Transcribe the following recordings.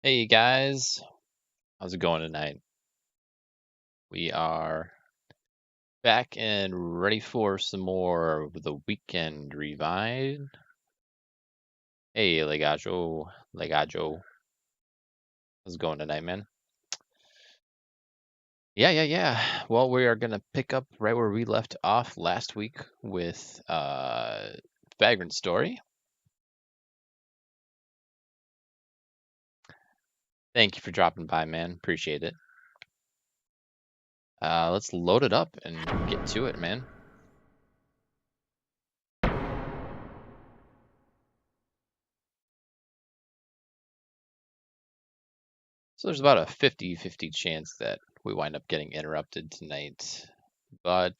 Hey guys, how's it going tonight? We are back and ready for some more of the weekend revive. Hey Legajo, how's it going tonight, man? Yeah. Well, we are gonna pick up right where we left off last week with Vagrant story. Thank you for dropping by, man. Appreciate it. Let's load it up and get to it, man. So there's about a 50-50 chance that we wind up getting interrupted tonight, but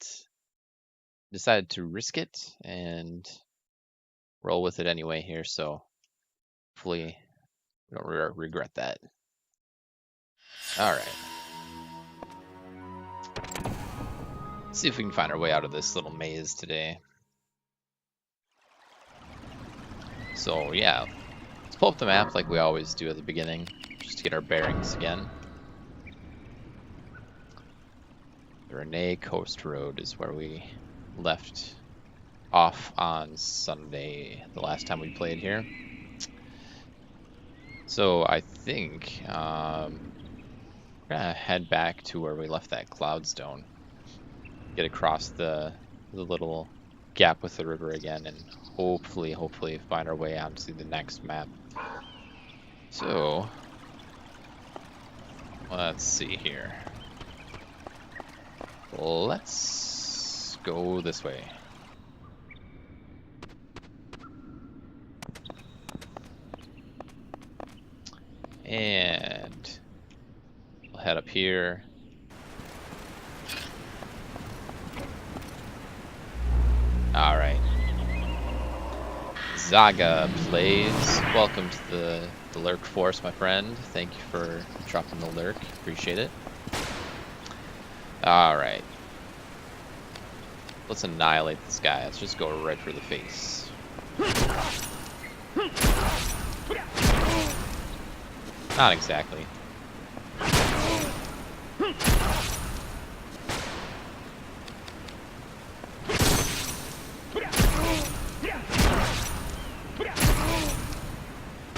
decided to risk it and roll with it anyway here, so hopefully we don't regret that. All right. Let's see if we can find our way out of this little maze today. So yeah, let's pull up the map like we always do at the beginning, just to get our bearings again. The Renee Coast Road is where we left off on Sunday, the last time we played here. So I think we're gonna head back to where we left that Cloudstone. Get across the little gap with the river again, and hopefully find our way out to the next map. So let's see here. Let's go this way. And we'll head up here. All right. Zaga plays. Welcome to the lurk force, my friend. Thank you for dropping the lurk. Appreciate it. All right. Let's annihilate this guy. Let's just go right for the face. Not exactly.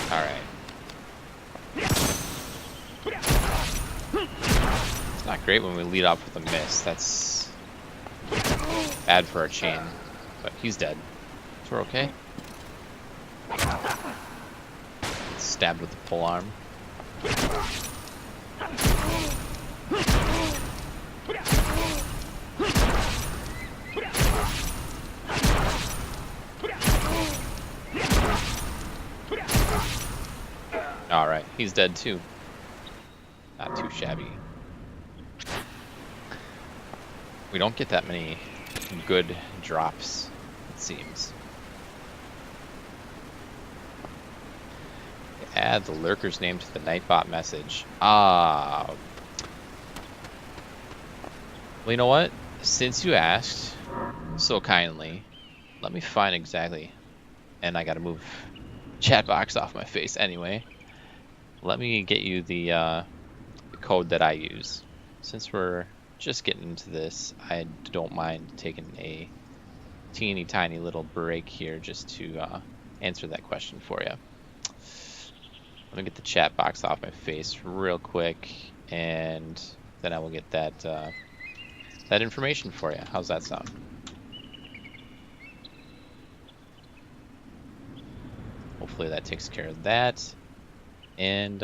Alright. It's not great when we lead off with a miss. That's bad for our chain. But he's dead. So we're okay. Stabbed with the pole arm. Alright, he's dead too. Not too shabby. We don't get that many good drops, it seems. Add the lurker's name to the Nightbot message. Ah. Well, you know what? Since you asked so kindly, let me find exactly. And I gotta move chat box off my face anyway. Let me get you the code that I use. Since we're just getting into this, I don't mind taking a teeny tiny little break here just to answer that question for you. Let me get the chat box off my face real quick, and then I will get that that information for you. How's that sound? Hopefully that takes care of that. And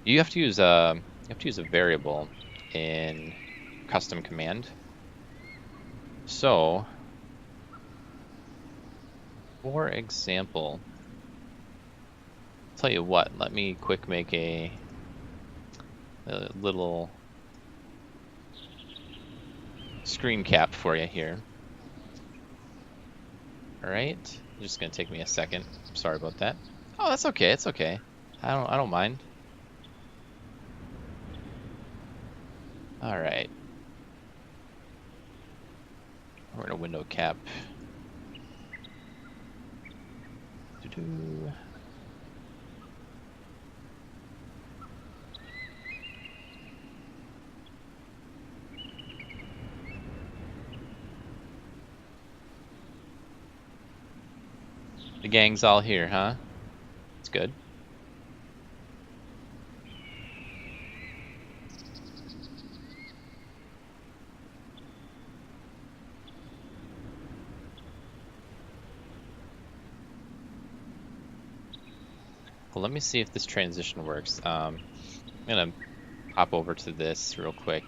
you have to use a variable in custom command. So, for example, tell you what, let me quick make a little screen cap for you here. All right, just gonna take me a second. Sorry about that. Oh, that's okay. It's okay. I don't mind. All right. We're in a window cap. Doo-doo. The gang's all here, huh? That's good. Well, let me see if this transition works. I'm gonna hop over to this real quick.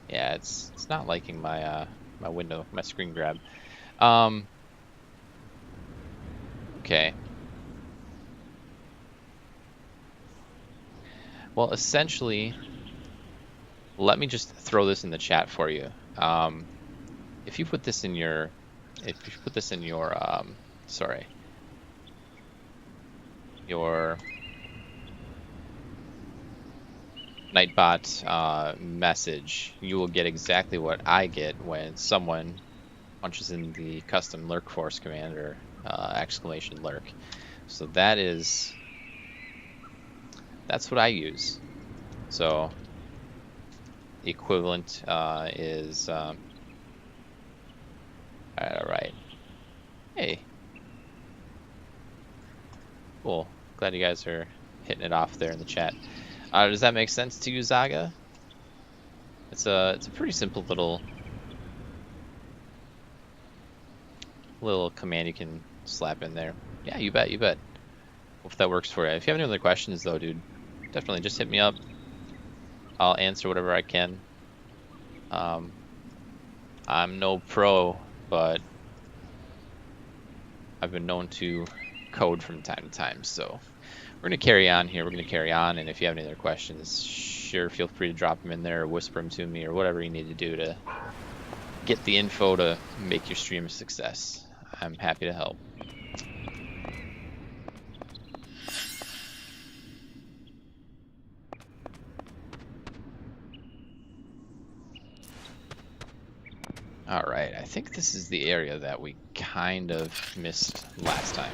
Yeah, it's not liking my my window, my screen grab. Okay. Well, essentially, let me just throw this in the chat for you. If you put this in your, sorry, your Nightbot message, you will get exactly what I get when someone punches in the custom lurk force command or exclamation lurk. So that's what I use. So the equivalent is all right. Hey, cool. Glad you guys are hitting it off there in the chat. Does that make sense to you, Zaga? It's a pretty simple little little command you can slap in there. Yeah, you bet, you bet. Hope that works for you. If you have any other questions, though, dude, definitely just hit me up. I'll answer whatever I can. I'm no pro, but I've been known to code from time to time, so we're going to carry on here. We're going to carry on, and if you have any other questions, sure, feel free to drop them in there or whisper them to me or whatever you need to do to get the info to make your stream a success. I'm happy to help. All right, I think this is the area that we kind of missed last time.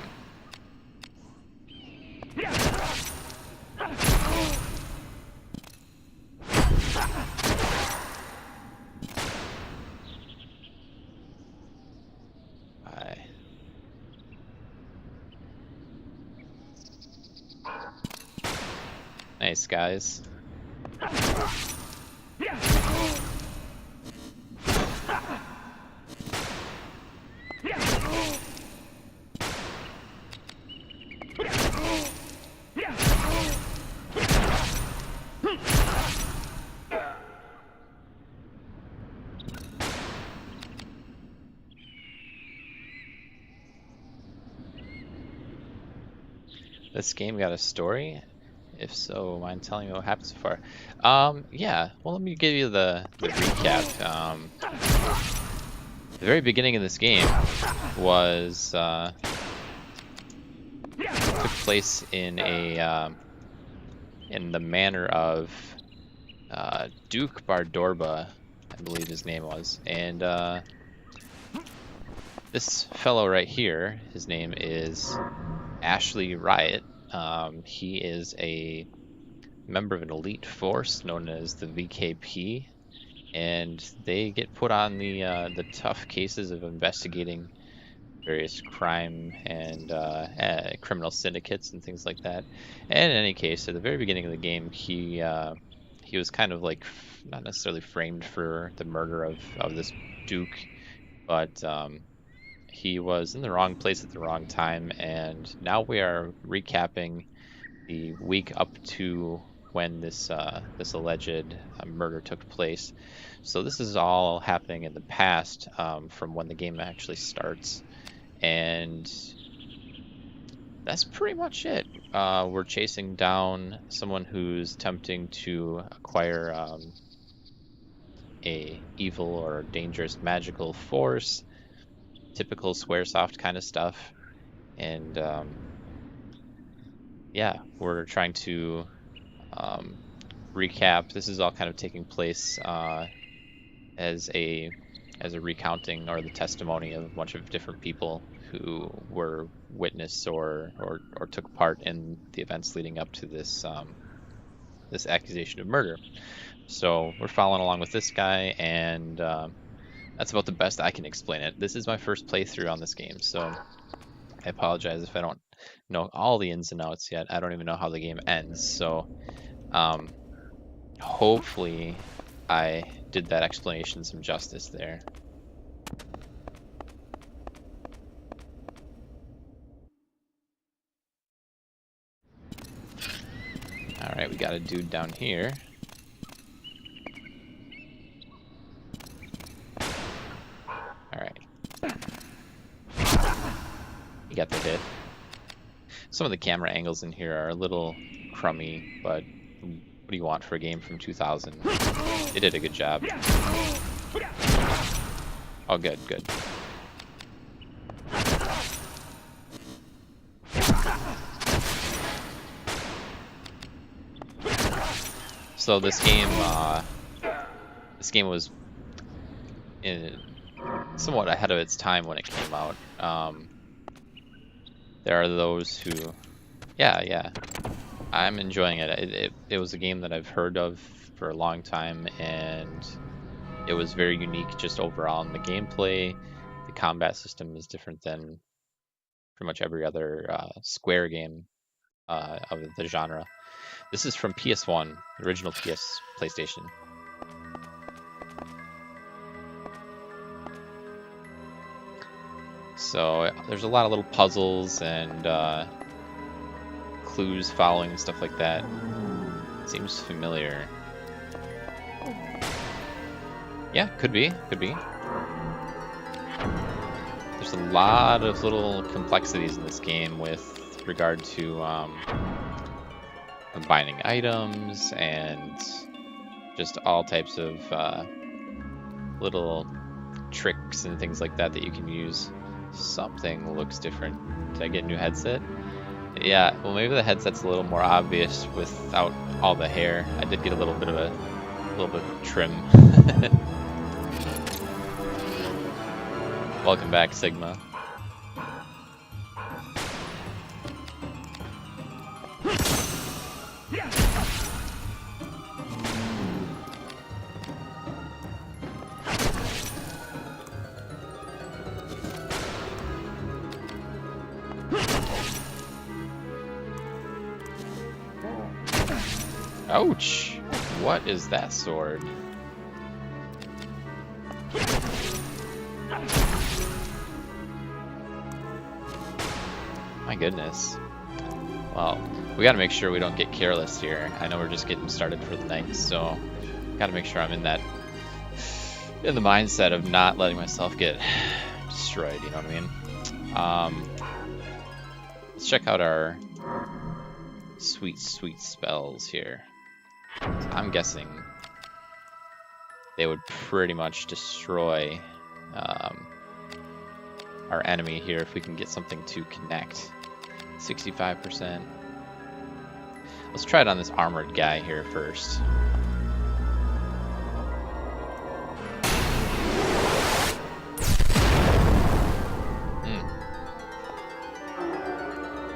Bye. Nice, guys. This game got a story? If so, mind telling me what happened so far? Yeah. Well, let me give you the recap. The very beginning of this game was took place in a in the manor of Duke Bardorba, I believe his name was, and this fellow right here, his name is Ashley Riot. He is a member of an elite force known as the VKP, and they get put on the tough cases of investigating various crime and criminal syndicates and things like that. And in any case, at the very beginning of the game, he was kind of like not necessarily framed for the murder of this Duke, but he was in the wrong place at the wrong time, and now we are recapping the week up to when this this alleged murder took place. So this is all happening in the past, from when the game actually starts, and that's pretty much it. We're chasing down someone who's attempting to acquire a evil or dangerous magical force. Typical Squaresoft kind of stuff, and yeah, we're trying to recap. This is all kind of taking place as a recounting or the testimony of a bunch of different people who were witness or took part in the events leading up to this this accusation of murder. So we're following along with this guy, and that's about the best I can explain it. This is my first playthrough on this game, so I apologize if I don't know all the ins and outs yet. I don't even know how the game ends, so hopefully I did that explanation some justice there. Alright, we got a dude down here. Alright. You got the hit. Some of the camera angles in here are a little crummy, but what do you want for a game from 2000? They did a good job. Oh, good, good. So this game was somewhat ahead of its time when it came out. There are those who, yeah, I'm enjoying it. It was a game that I've heard of for a long time, and it was very unique just overall in the gameplay. The combat system is different than pretty much every other Square game of the genre. This is from PS1, the original PlayStation. So there's a lot of little puzzles and clues following and stuff like that. Seems familiar. Yeah, could be. Could be. There's a lot of little complexities in this game with regard to combining items and just all types of little tricks and things like that that you can use. Something looks different. Did I get a new headset? Yeah, well maybe the headset's a little more obvious without all the hair. I did get a little bit of trim. Welcome back, Sigma. Ouch! What is that sword? My goodness. Well, we gotta make sure we don't get careless here. I know we're just getting started for the night, so gotta make sure I'm in the mindset of not letting myself get destroyed, you know what I mean? Let's check out our sweet spells here. I'm guessing they would pretty much destroy our enemy here if we can get something to connect. 65%. Let's try it on this armored guy here first.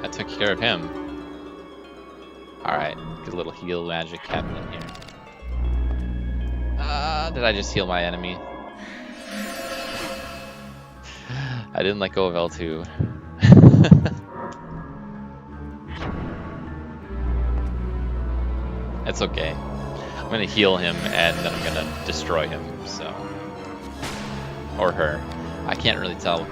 That took care of him. Alright, get a little heal magic happening here. Did I just heal my enemy? I didn't let go of L2. It's okay. I'm gonna heal him and then I'm gonna destroy him, so. Or her. I can't really tell.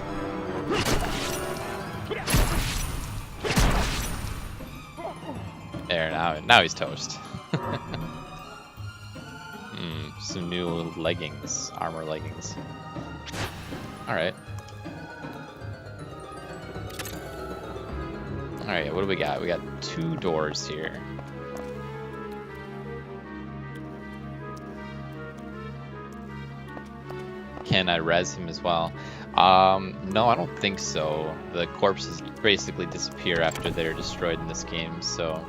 There, now he's toast. Some new leggings, armor leggings. Alright. Alright, what do we got? We got 2 doors here. Can I res him as well? No, I don't think so. The corpses basically disappear after they're destroyed in this game, so...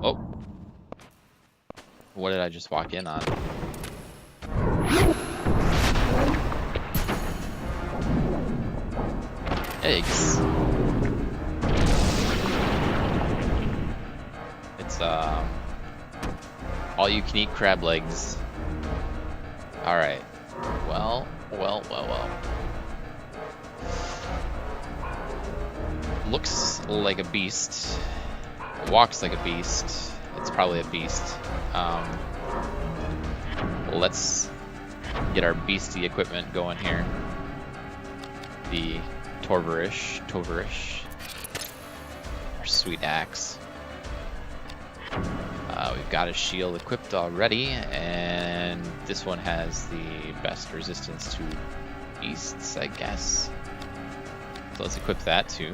Oh! What did I just walk in on? Eggs. It's all you can eat crab legs. Alright. Well. Looks like a beast. Walks like a beast. It's probably a beast. Let's get our beastie equipment going here. The Toverish. Our sweet axe. We've got a shield equipped already, and this one has the best resistance to beasts, I guess. So let's equip that too.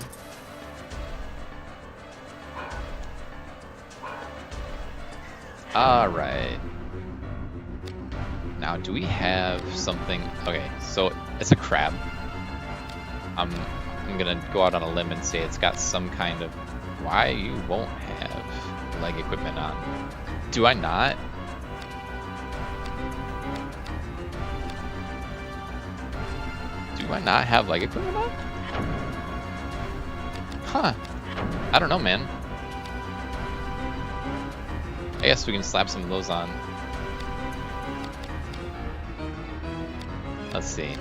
Alright. Now, do we have something? Okay, so it's a crab. I'm gonna go out on a limb and say it's got some kind of... Why you won't have leg equipment on? Do I not? Do I not have leg equipment on? Huh. I don't know, man. I guess we can slap some of those on. Let's see.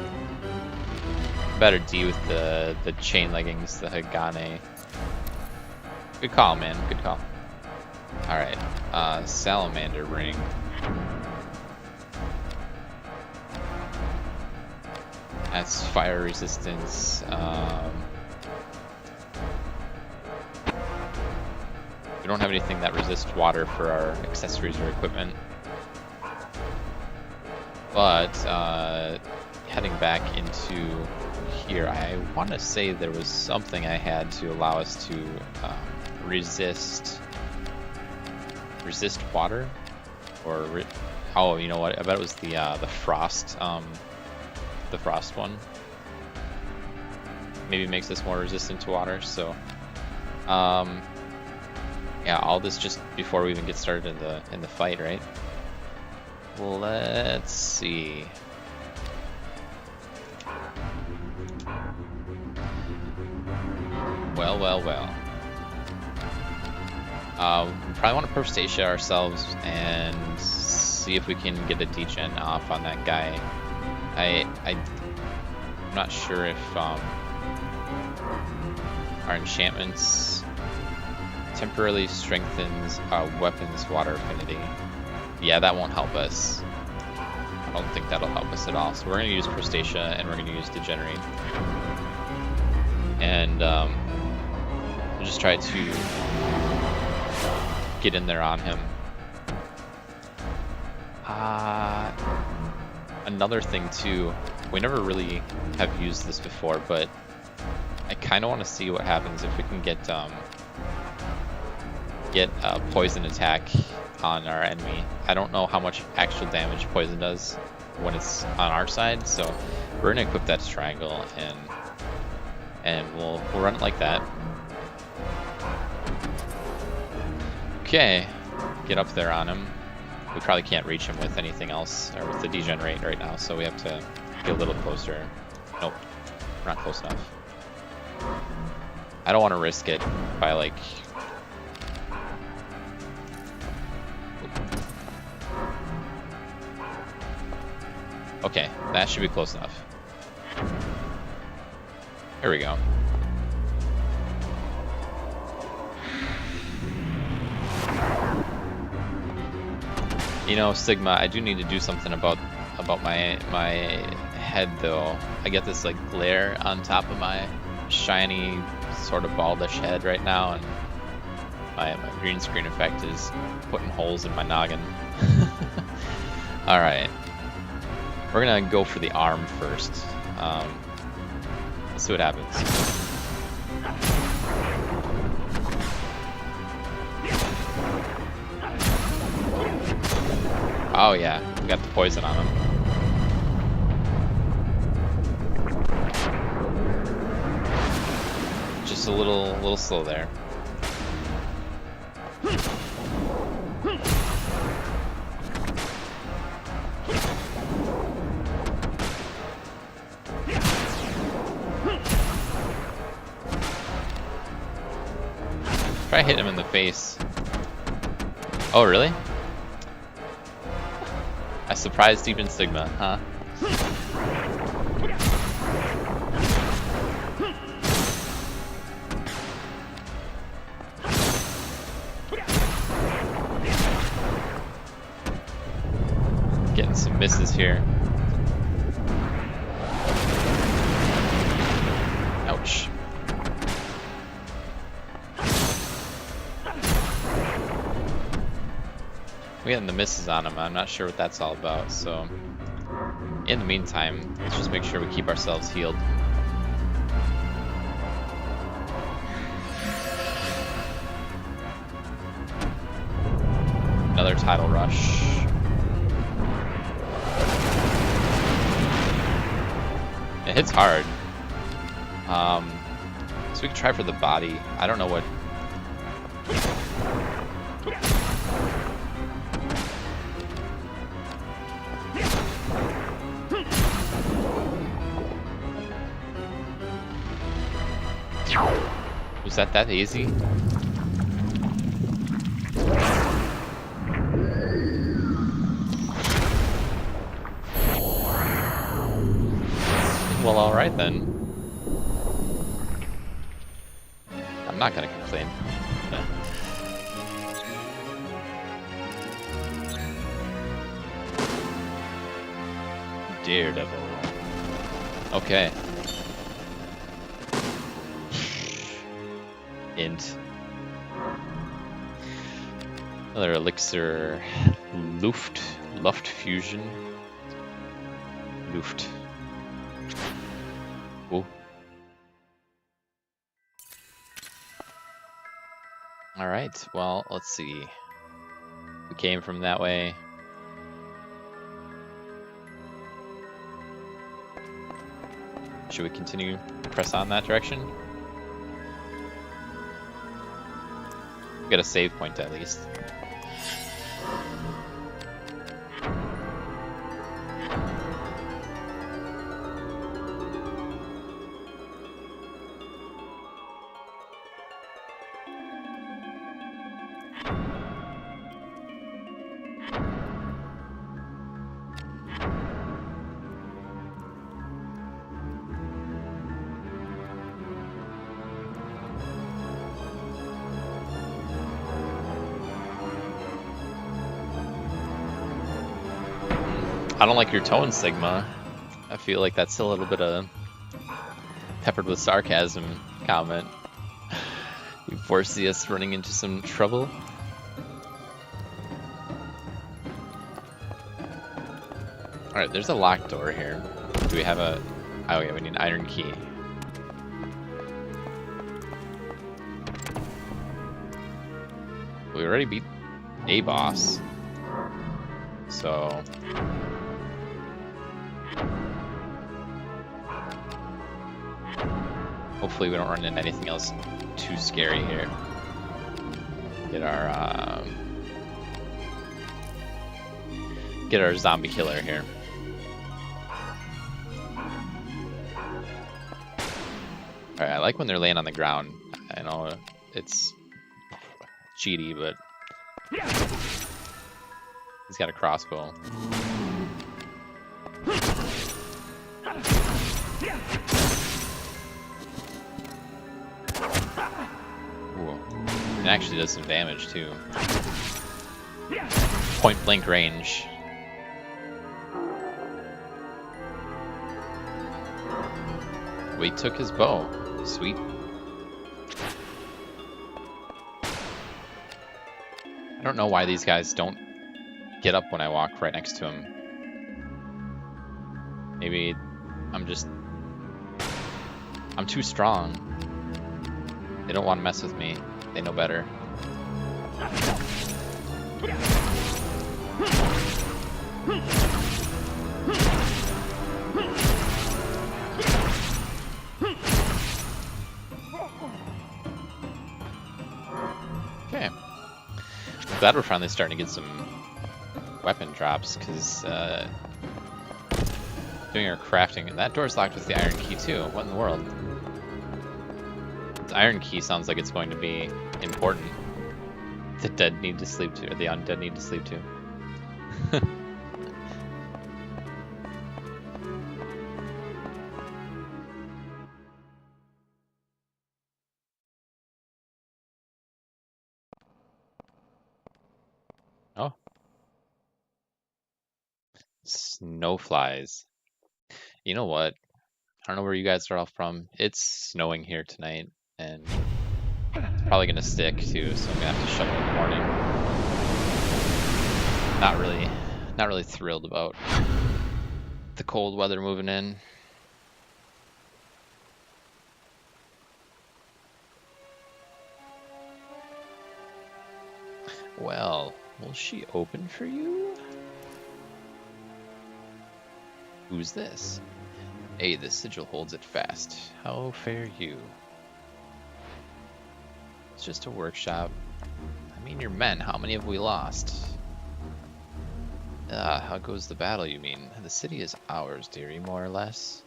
Better D with the chain leggings, the Hagane. Good call, man. Good call. Alright. Salamander ring. That's fire resistance. We don't have anything that resists water for our accessories or equipment. But heading back into here, I want to say there was something I had to allow us to resist water, or oh, you know what? I bet it was the frost one. Maybe makes us more resistant to water. So, yeah, all this just before we even get started in the fight, right? Let's see. Well. We probably want to Prostacia ourselves and see if we can get a degen off on that guy. I'm not sure if our enchantments temporarily strengthens weapons water affinity. Yeah, that won't help us. I don't think that'll help us at all. So we're going to use Prostacia and we're going to use Degenerate. And we'll just try to get in there on him. Another thing too, we never really have used this before, but I kind of want to see what happens if we can get a poison attack on our enemy. I don't know how much actual damage poison does when it's on our side, so we're gonna equip that triangle and we'll run it like that. Okay, get up there on him. We probably can't reach him with anything else, or with the Degenerate right now, so we have to get a little closer. Nope, we're not close enough. I don't want to risk it by like... Okay, that should be close enough. Here we go. You know, Sigma, I do need to do something about my head though. I get this like glare on top of my shiny, sort of baldish head right now, and my green screen effect is putting holes in my noggin. All right, we're gonna go for the arm first. Let's see what happens. Oh yeah, we got the poison on him. Just a little slow there. Try hitting him in the face. Oh really? I surprised even Sigma, huh? Getting some misses here. Ouch. We're getting the misses on him. I'm not sure what that's all about, so in the meantime, let's just make sure we keep ourselves healed. Another tidal rush. It hits hard. So we can try for the body. I don't know what... Was that easy? Well, alright then. I'm not gonna complain. Daredevil. Okay. Int. Another elixir. Luft fusion. Luft. Cool. Alright, well, let's see. We came from that way. Should we continue to press on that direction? Get a save point at least. I don't like your tone, Sigma. I feel like that's a little bit of peppered with sarcasm comment. You foresee us running into some trouble? Alright, there's a locked door here. Do we have a... Oh yeah, we need an iron key. We already beat a boss. So... hopefully we don't run into anything else too scary here. Get our zombie killer here. Alright, I like when they're laying on the ground. I know it's cheaty, but he's got a crossbow. It actually does some damage too. Point blank range. We took his bow. Sweet. I don't know why these guys don't get up when I walk right next to him. Maybe I'm too strong. They don't want to mess with me. They know better. Okay. I'm glad we're finally starting to get some weapon drops, because doing our crafting, and that door's locked with the iron key too. What in the world? The iron key sounds like it's going to be important. The dead need to sleep too, or the undead need to sleep too. Oh. Snowflies. You know what? I don't know where you guys are all from. It's snowing here tonight, and it's probably gonna stick too, so I'm gonna have to shovel in the morning. Not really thrilled about the cold weather moving in. Well, will she open for you? Who's this? Hey, the sigil holds it fast. How fare you? It's just a workshop. I mean, you're men. How many have we lost? How goes the battle, you mean? The city is ours, dearie, more or less.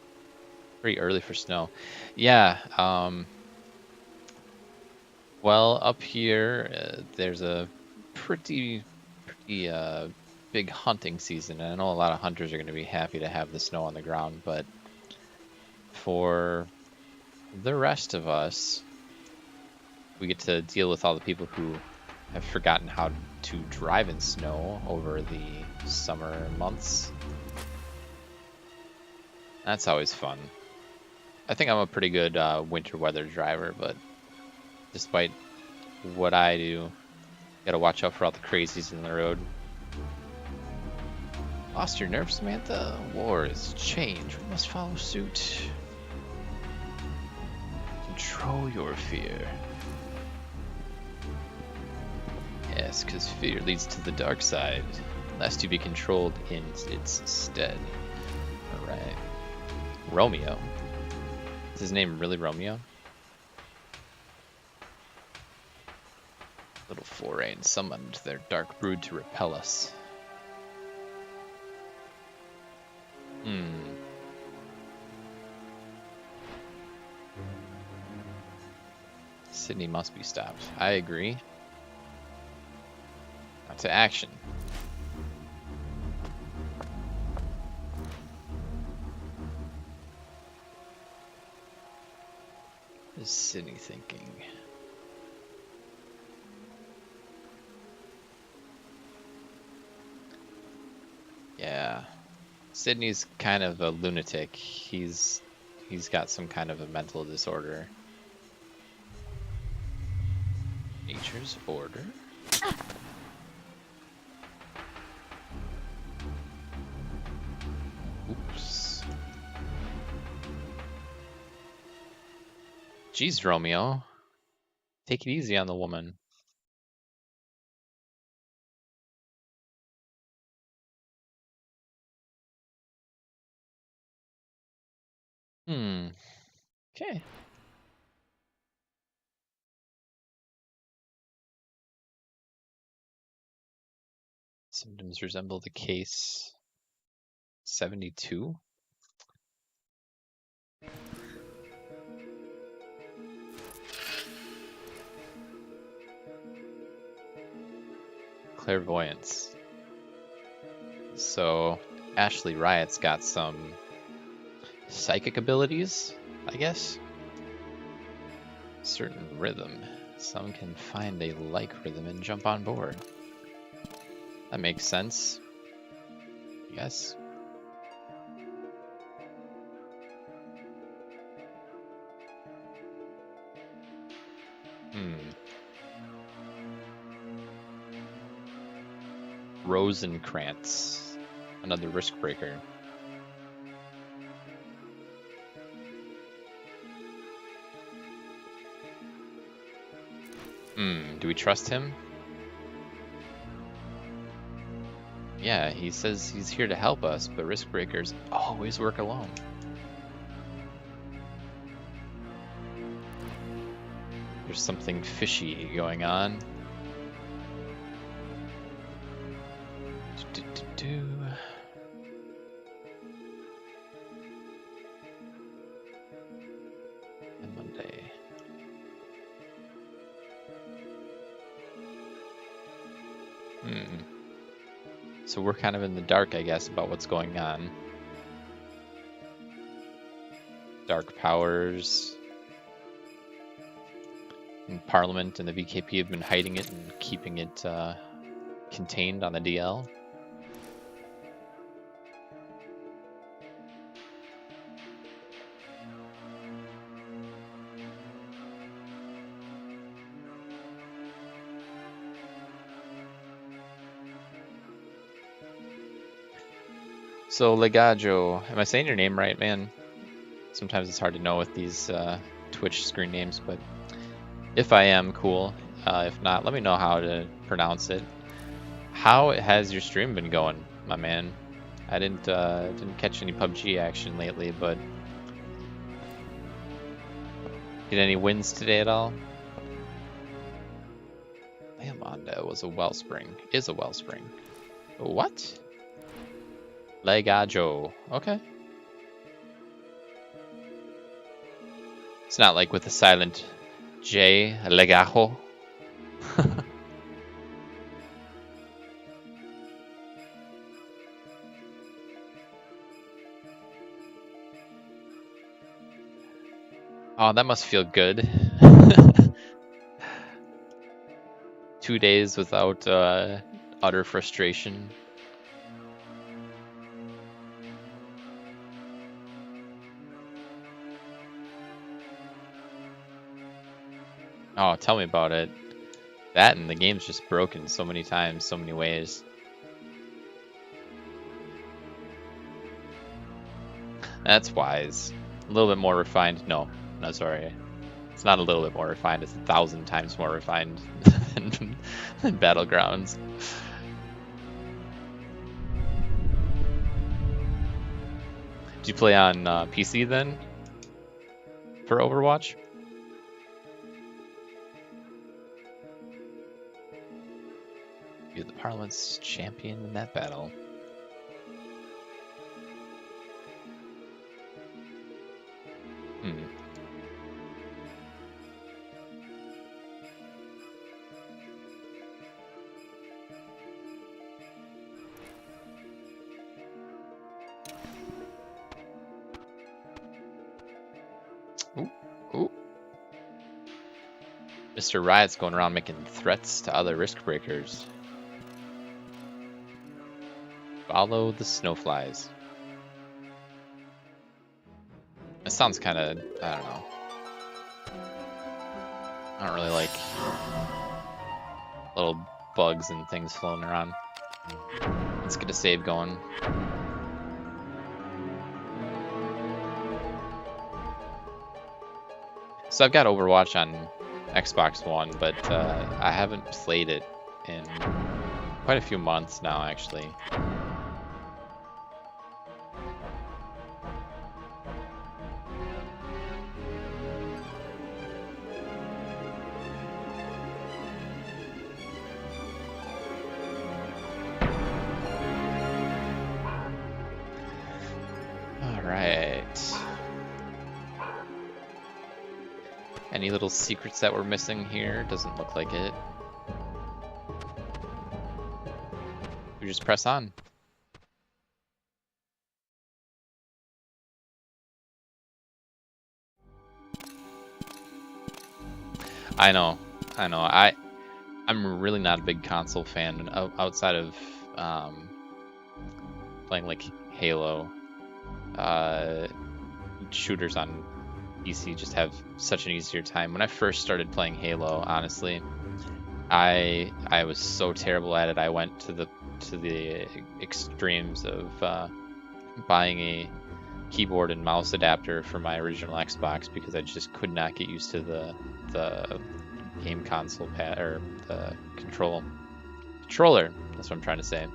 Pretty early for snow. Yeah, well, up here, there's a pretty big hunting season, and I know a lot of hunters are going to be happy to have the snow on the ground, but for the rest of us, we get to deal with all the people who have forgotten how to drive in snow over the summer months. That's always fun. I think I'm a pretty good winter weather driver, but despite what I do, gotta watch out for all the crazies in the road. Lost your nerve, Samantha? War is change. We must follow suit. Control your fear. Yes, because fear leads to the dark side, lest you be controlled in its stead. Alright. Romeo. Is his name really Romeo? Little foreign summoned their dark brood to repel us. Sydney must be stopped. I agree. Now to action. What is Sydney thinking? Yeah. Sydney's kind of a lunatic. He's got some kind of a mental disorder. Nature's order. Oops. Jeez, Romeo. Take it easy on the woman. Okay. Symptoms resemble the case 72. Clairvoyance. So Ashley Riot's got some psychic abilities, I guess. Certain rhythm. Some can find a like rhythm and jump on board. That makes sense. Yes. Rosenkrantz. Another risk breaker. Do we trust him? Yeah, he says he's here to help us, but risk breakers always work alone. There's something fishy going on. And Monday. So we're kind of in the dark, I guess, about what's going on. Dark powers. And Parliament and the VKP have been hiding it and keeping it contained on the DL. So Legajo, am I saying your name right, man? Sometimes it's hard to know with these Twitch screen names, but if I am, cool. If not, let me know how to pronounce it. How has your stream been going, my man? I didn't catch any PUBG action lately, but get any wins today at all? Leamonda was a wellspring. Is a wellspring. What? Legajo. Okay. It's not like with a silent J, Legajo. Oh, that must feel good. 2 days without utter frustration. Oh, tell me about it. That and the game's just broken so many times, so many ways. That's wise. A little bit more refined. No, sorry. It's not a little bit more refined. It's 1,000 times more refined than Battlegrounds. Did you play on PC then for Overwatch? You're the Parliament's champion in that battle. Ooh. Mr. Riot's going around making threats to other risk breakers. Follow the snowflies. That sounds kind of, I don't know. I don't really like little bugs and things floating around. Let's get a save going. So I've got Overwatch on Xbox One, but I haven't played it in quite a few months now, actually. Any little secrets that we're missing here? Doesn't look like it. We just press on. I know. I'm really not a big console fan outside of playing like Halo. Shooters on PC just have such an easier time. When I first started playing Halo, honestly, I was so terrible at it. I went to the extremes of buying a keyboard and mouse adapter for my original Xbox because I just could not get used to the game console pad or the controller. That's what I'm trying to say.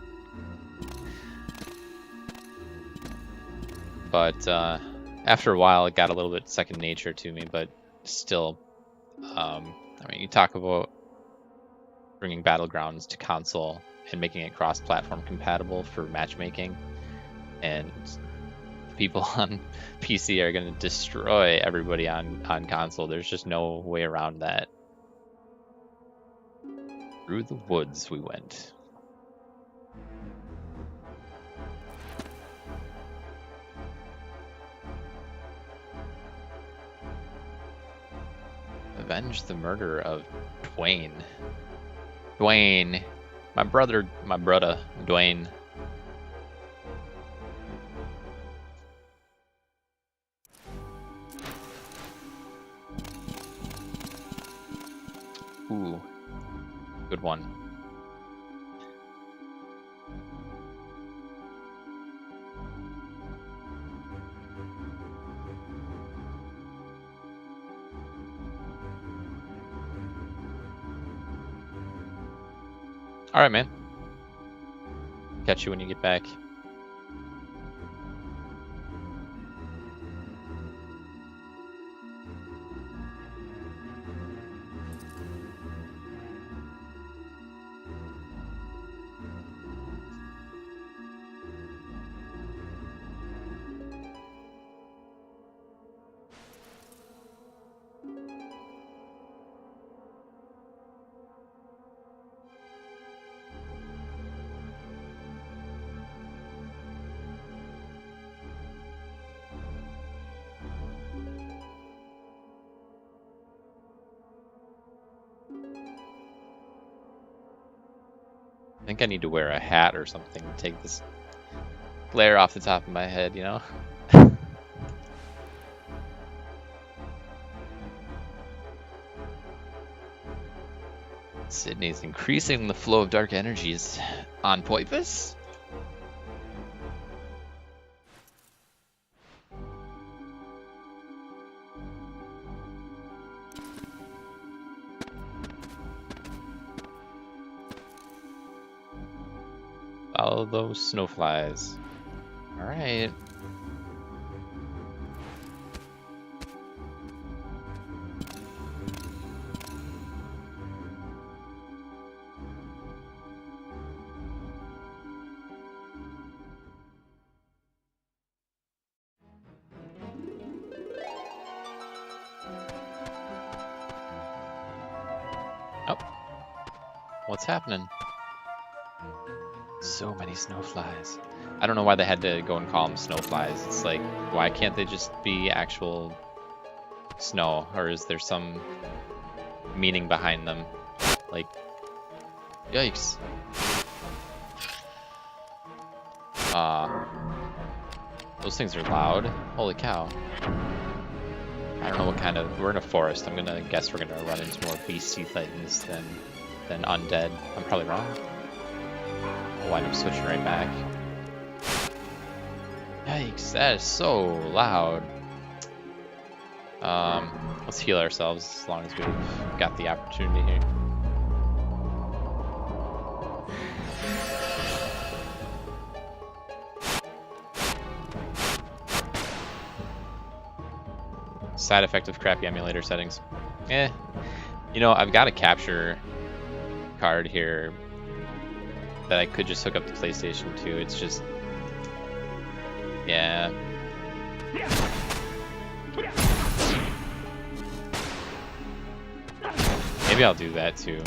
But after a while, it got a little bit second nature to me, but still, I mean, you talk about bringing Battlegrounds to console and making it cross-platform compatible for matchmaking, and people on PC are going to destroy everybody on console. There's just no way around that. Through the woods we went. Avenge the murder of Dwayne. My brother, Dwayne. Ooh, good one. All right, man. Catch you when you get back. I think I need to wear a hat or something to take this glare off the top of my head, you know? Sydney's increasing the flow of dark energies on purpose. Follow those snowflies. All right. Oh, what's happening? So many snowflies. I don't know why they had to go and call them snowflies. It's like, why can't they just be actual snow? Or is there some meaning behind them? Like, yikes. Those things are loud. Holy cow. I don't know what kind of... We're in a forest. I'm gonna guess we're gonna run into more beastie things than undead. I'm probably wrong. I'll wind up switching right back. Yikes, that is so loud. Let's heal ourselves as long as we've got the opportunity here. Side effect of crappy emulator settings. You know, I've got a capture card here that I could just hook up the PlayStation to. It's just, yeah. Maybe I'll do that too.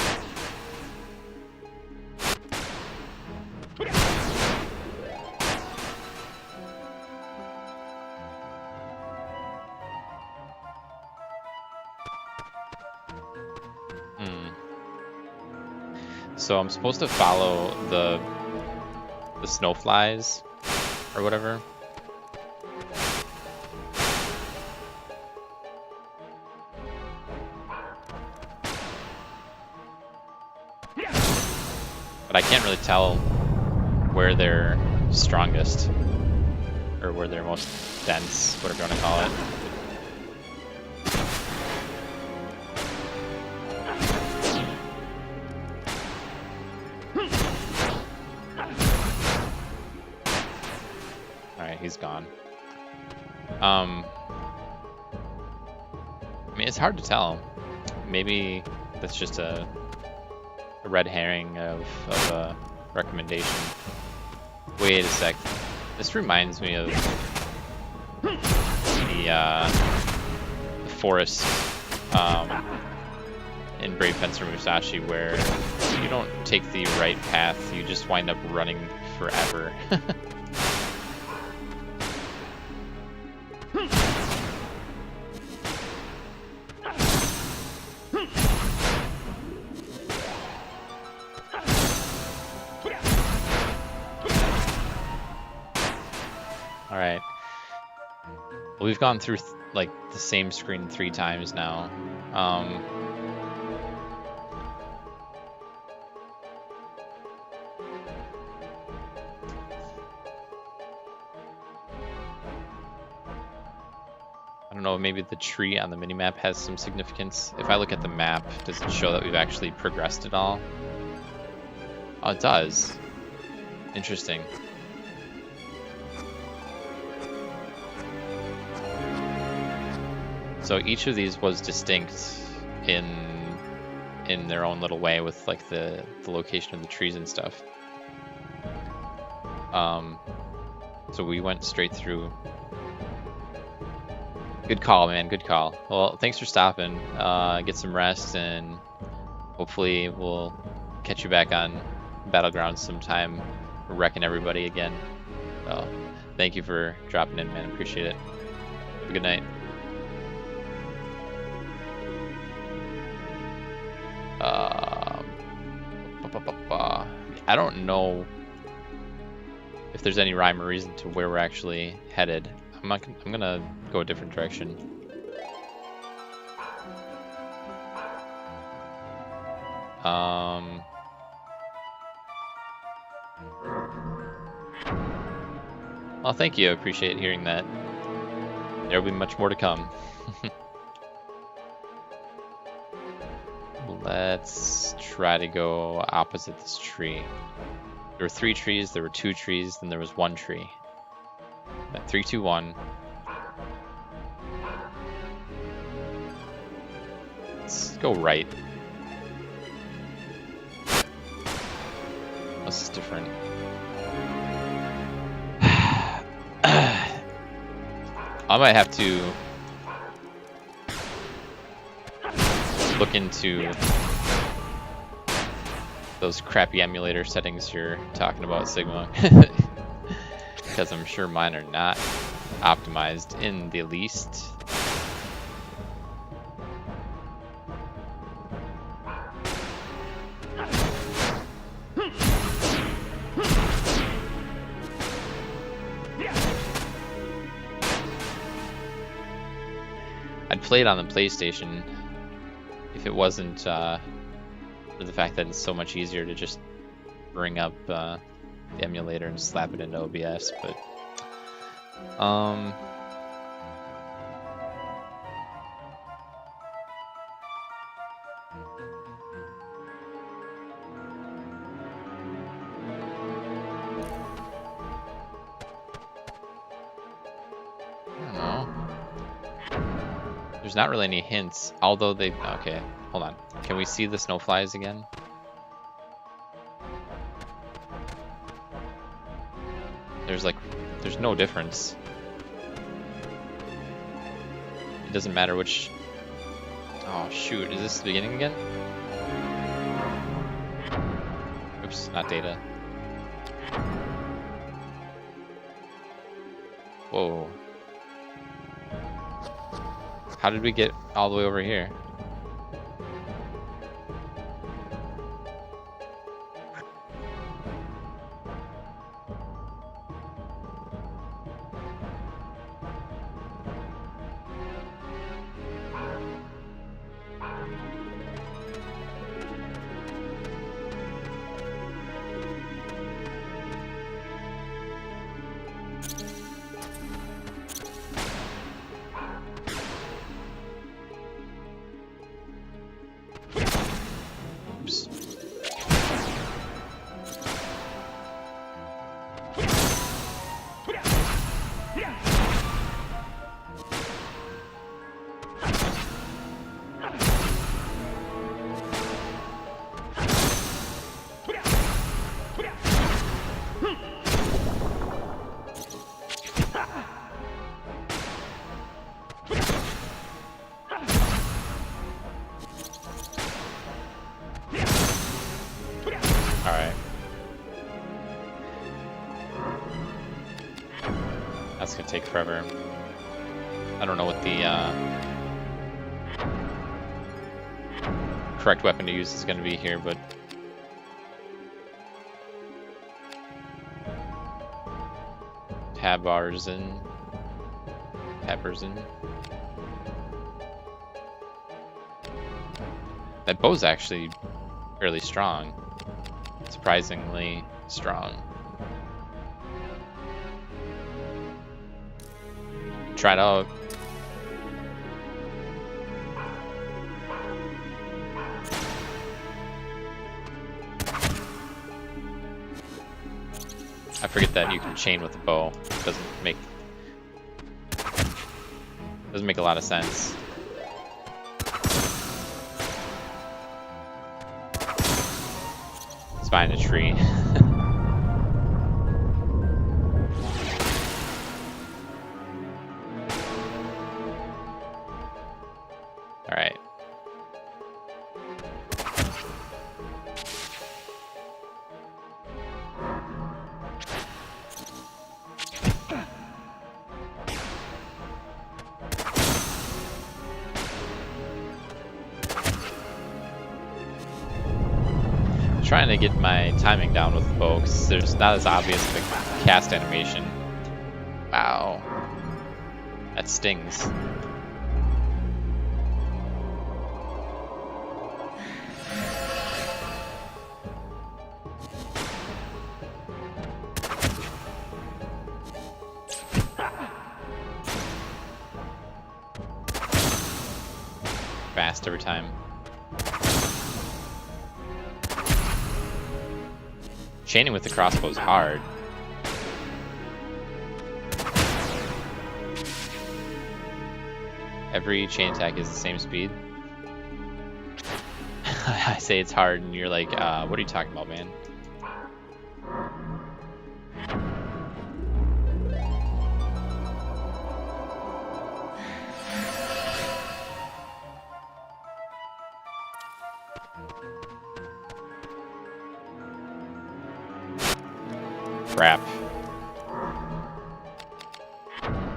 So I'm supposed to follow the snowflies or whatever. But I can't really tell where they're strongest or where they're most dense, whatever you want to call it. He's gone. I mean, it's hard to tell. Maybe that's just a red herring of a recommendation. Wait a sec. This reminds me of the forest in Brave Fencer Musashi, where if you don't take the right path, you just wind up running forever. Alright. Well, we've gone through like the same screen 3 times now. I don't know, maybe the tree on the minimap has some significance. If I look at the map, does it show that we've actually progressed at all? Oh, it does. Interesting. So each of these was distinct in their own little way with like the location of the trees and stuff. So we went straight through. Good call, man. Good call. Well, thanks for stopping. Get some rest, and hopefully we'll catch you back on Battlegrounds sometime, wrecking everybody again. So, thank you for dropping in, man. Appreciate it. Have a good night. I don't know if there's any rhyme or reason to where we're actually headed. I'm gonna go a different direction. Well, thank you. I appreciate hearing that. There will be much more to come. Let's try to go opposite this tree. There were 3 trees, there were 2 trees, then there was 1 tree. 3, 2, 1. Let's go right. This is different. I might have to look into those crappy emulator settings you're talking about, Sigma. Because I'm sure mine are not optimized in the least. I'd play it on the PlayStation if it wasn't for the fact that it's so much easier to just bring up the emulator and slap it into OBS, but I don't know. There's not really any hints, although they... Okay, hold on. Can we see the snowflies again? There's no difference. It doesn't matter which... Oh shoot, is this the beginning again? Oops, not data. Whoa. How did we get all the way over here? Alright. That's gonna take forever. I don't know what the correct weapon to use is gonna be here, but Tabarzin. That bow's actually fairly strong. Surprisingly strong. Try it out. I forget that you can chain with a bow. It doesn't make a lot of sense. It's behind a tree. All right. Trying to get my timing down with the bow because there's not as obvious of a cast animation. Wow. That stings. fast every time. Chaining with the crossbow is hard. Every chain attack is the same speed. I say it's hard, and you're like, what are you talking about, man? Crap.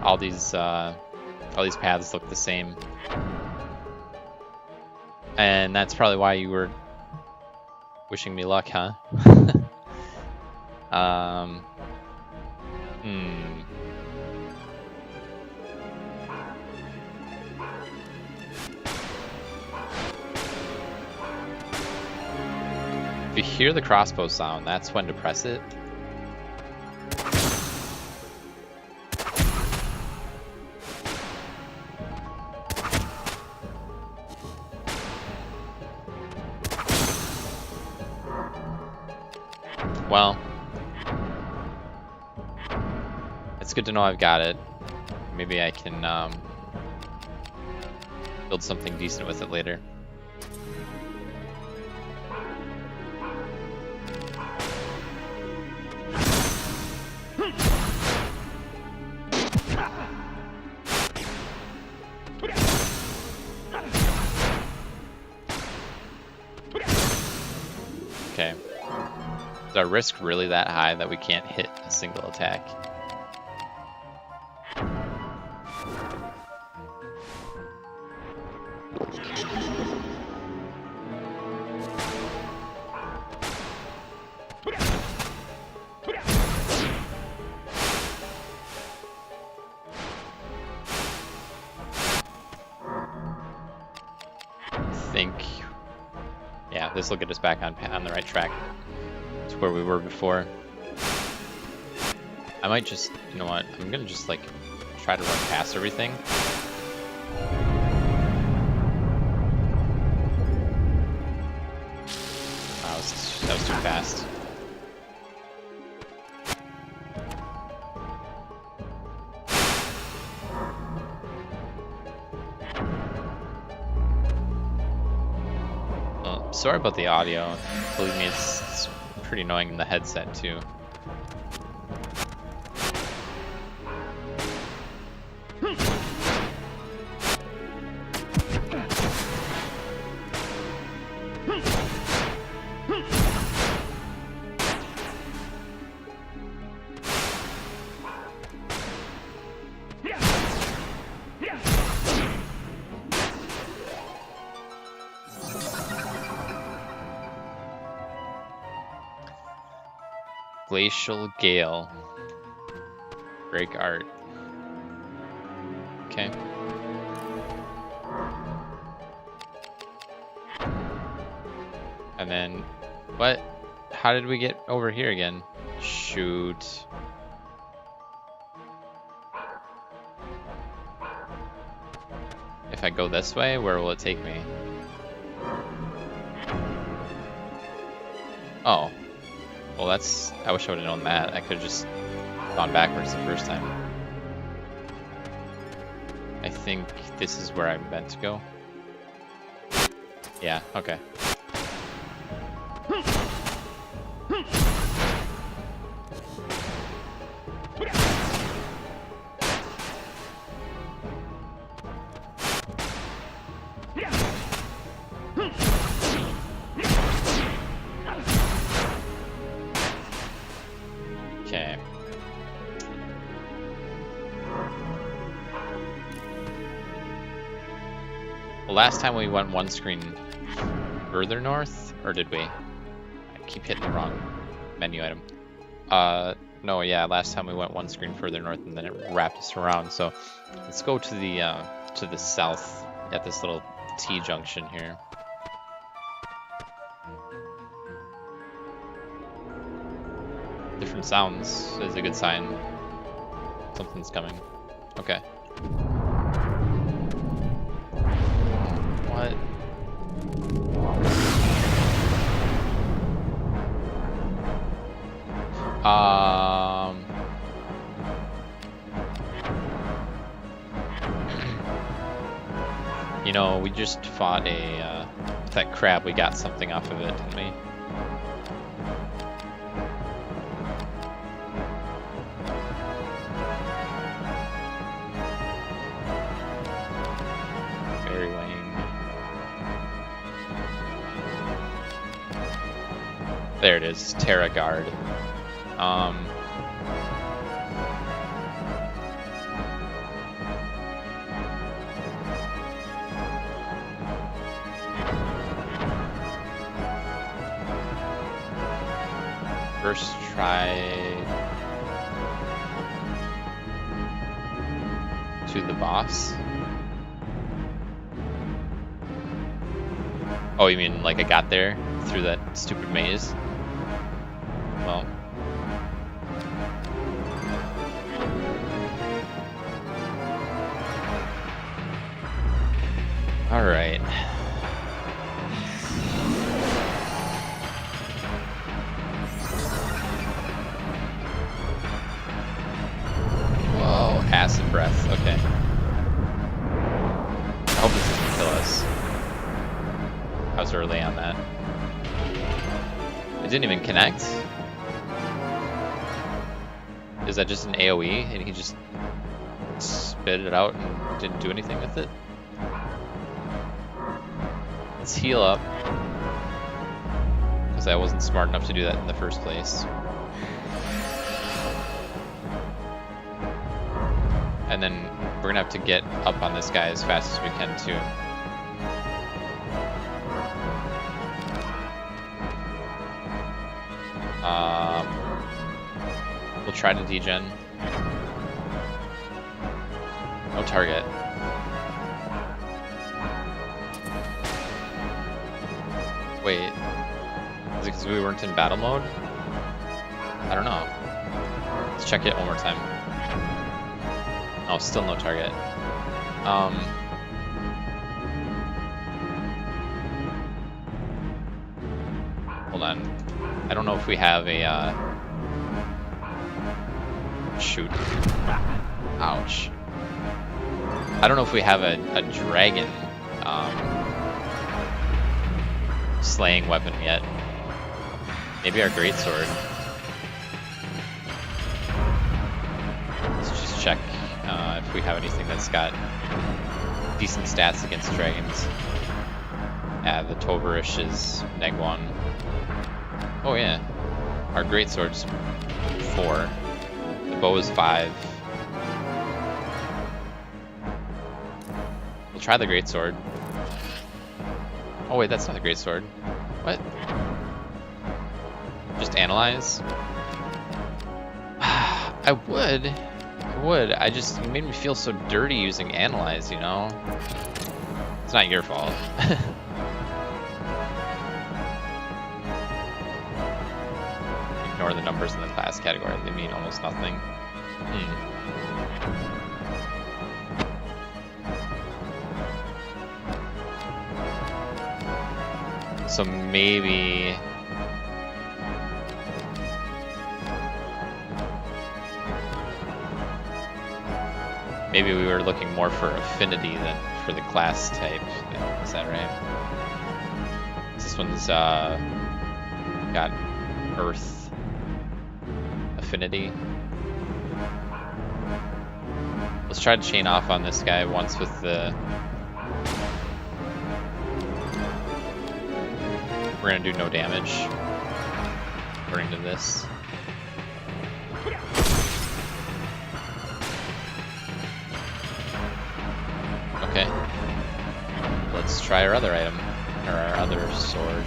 All these paths look the same. And that's probably why you were wishing me luck, huh? If you hear the crossbow sound, that's when to press it. Well, it's good to know I've got it. Maybe I can build something decent with it later. Okay. Is our risk really that high that we can't hit a single attack? I think, yeah, this will get us back on the right track. It's where we were before. I might just, you know what? I'm gonna just like try to run past everything. That was too fast. Oh, sorry about the audio. Believe me, it's pretty annoying in the headset too. Glacial Gale. Break art. Okay. And then, what? How did we get over here again? Shoot. If I go this way, where will it take me? Oh. Well, that's... I wish I would have known that. I could have just gone backwards the first time. I think this is where I'm meant to go. Yeah, okay. Okay. Well, last time we went one screen further north, or did we? I keep hitting the wrong menu item. No, yeah, last time we went one screen further north and then it wrapped us around. So let's go to the south at this little T junction here. Different sounds is a good sign. Something's coming. Okay. What? You know, we just fought that crab. We got something off of it, didn't we? Very lame. There it is, Terra Guard. First try to the boss. Oh, you mean like I got there through that stupid maze? Well. All right. Whoa, acid breath. Okay. I hope this doesn't kill us. I was early on that. It didn't even connect. Is that just an AoE and he just spit it out and didn't do anything with it? Let's heal up, because I wasn't smart enough to do that in the first place. And then we're gonna have to get up on this guy as fast as we can too. We'll try to degen. No target. Wait, is it because we weren't in battle mode? I don't know. Let's check it one more time. Oh, still no target. Hold on. I don't know if we have a, shoot. Ouch. I don't know if we have a dragon, slaying weapon yet. Maybe our greatsword. Let's just check if we have anything that's got decent stats against dragons. Yeah, the Tovarish is -1. Oh yeah, our greatsword's 4. The bow is 5. We'll try the greatsword. Oh wait, that's not the greatsword. What? Just analyze? I would. I just, it made me feel so dirty using analyze, you know? It's not your fault. Ignore the numbers in the class category. They mean almost nothing. So maybe... Maybe we were looking more for affinity than for the class type. Is that right? This one's got Earth affinity. Let's try to chain off on this guy once with the... We're gonna do no damage according to this. Okay. Let's try our other item, or our other sword.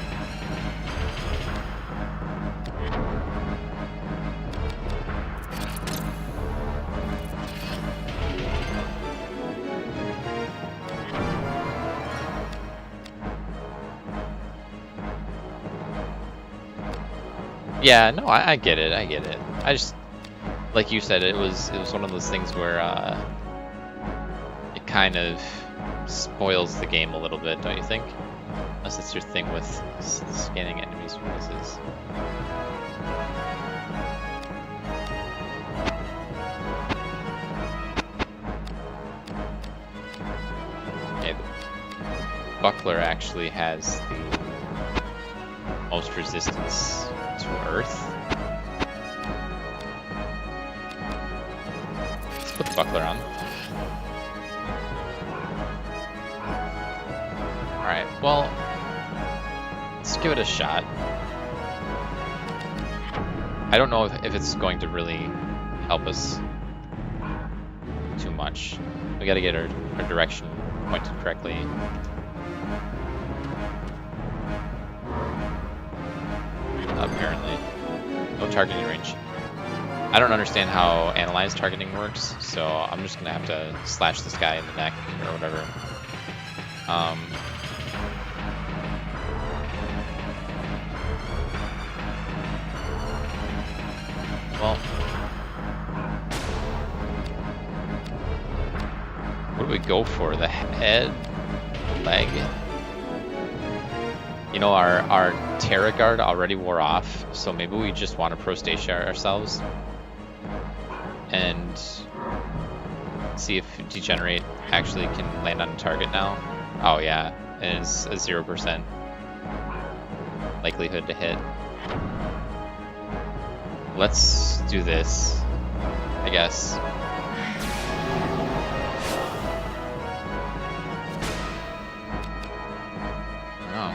Yeah, no, I get it. I get it. I just, like you said, it was one of those things where it kind of spoils the game a little bit, don't you think? Unless it's your thing with scanning enemies' weaknesses. Okay, the buckler actually has the most resistance to earth. Let's put the buckler on. Alright, well, let's give it a shot. I don't know if it's going to really help us too much. We gotta get our direction pointed correctly. Apparently. No targeting range. I don't understand how analyze targeting works, so I'm just gonna have to slash this guy in the neck or whatever. Well, what do we go for? The head? The leg? You know, our Terra Guard already wore off, so maybe we just want to Prostatia ourselves and see if Degenerate actually can land on a target now. Oh yeah, it is a 0% likelihood to hit. Let's do this, I guess. Oh.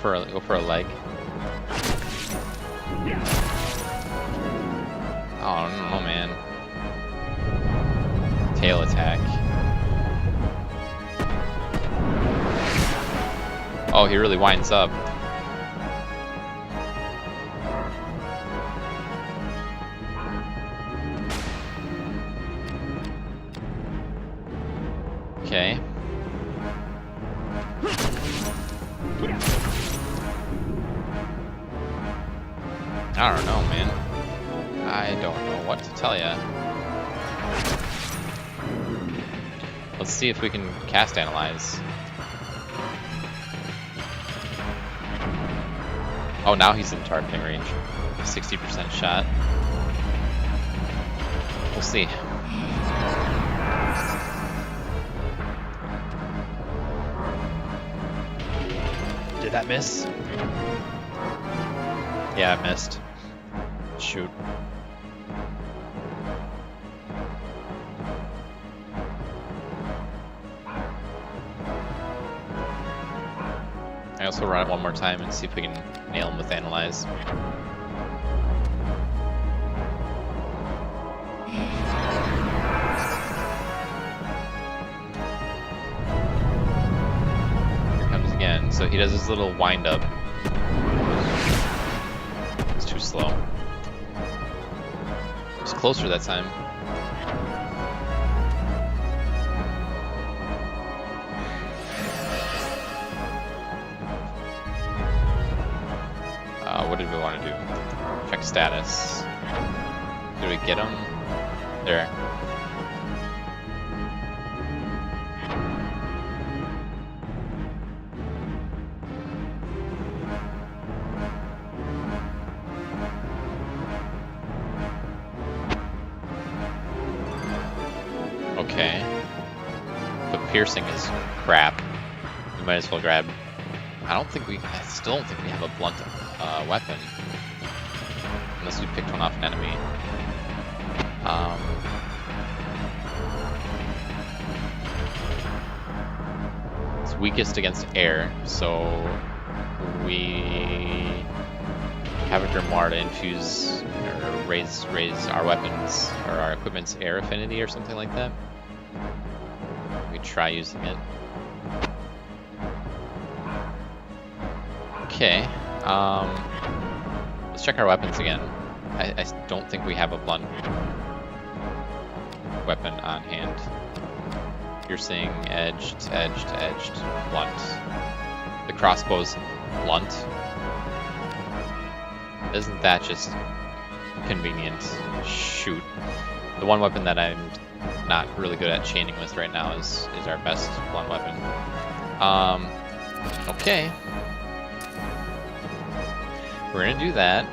Go for a leg. Oh no, man. Tail attack. Oh, he really winds up. Okay. I don't know, man. I don't know what to tell ya. Let's see if we can cast Analyze. Oh, now he's in targeting range. 60% shot. We'll see. Did that miss? Yeah, it missed. Shoot. I also run it one more time and see if we can nail him with Analyze. Here comes again. So he does his little wind up. It's too slow. It was closer that time. What did we want to do? Check status. Did we get him? There. Okay. The piercing is crap. We might as well grab. I still don't think we have a blunt weapon. Unless we picked one off an enemy. It's weakest against air, so we have a grimoire to infuse or raise our weapons or our equipment's air affinity or something like that. We try using it. Okay, let's check our weapons again. I don't think we have a blunt weapon on hand. Piercing, edged, blunt. The crossbow's blunt. Isn't that just convenient? Shoot. The one weapon that I'm not really good at chaining with right now is our best blunt weapon. Okay. We're gonna do that.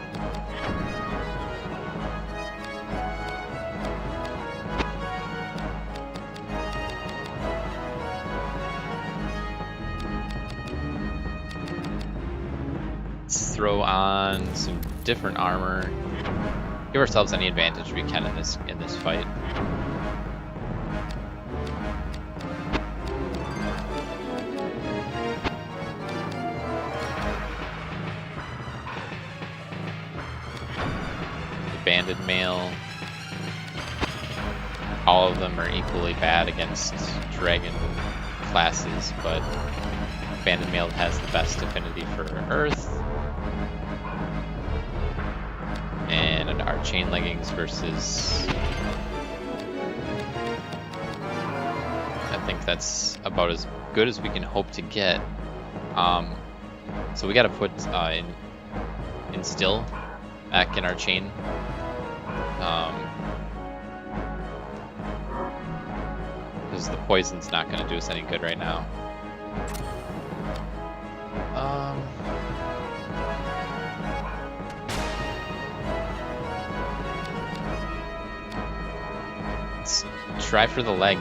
Let's throw on some different armor. Give ourselves any advantage we can in this fight. Banded male. All of them are equally bad against dragon classes, but banded male has the best affinity for earth. And our chain leggings versus... I think that's about as good as we can hope to get. So we gotta put in still back in our chain. Because the poison's not gonna do us any good right now. Let's try for the leg.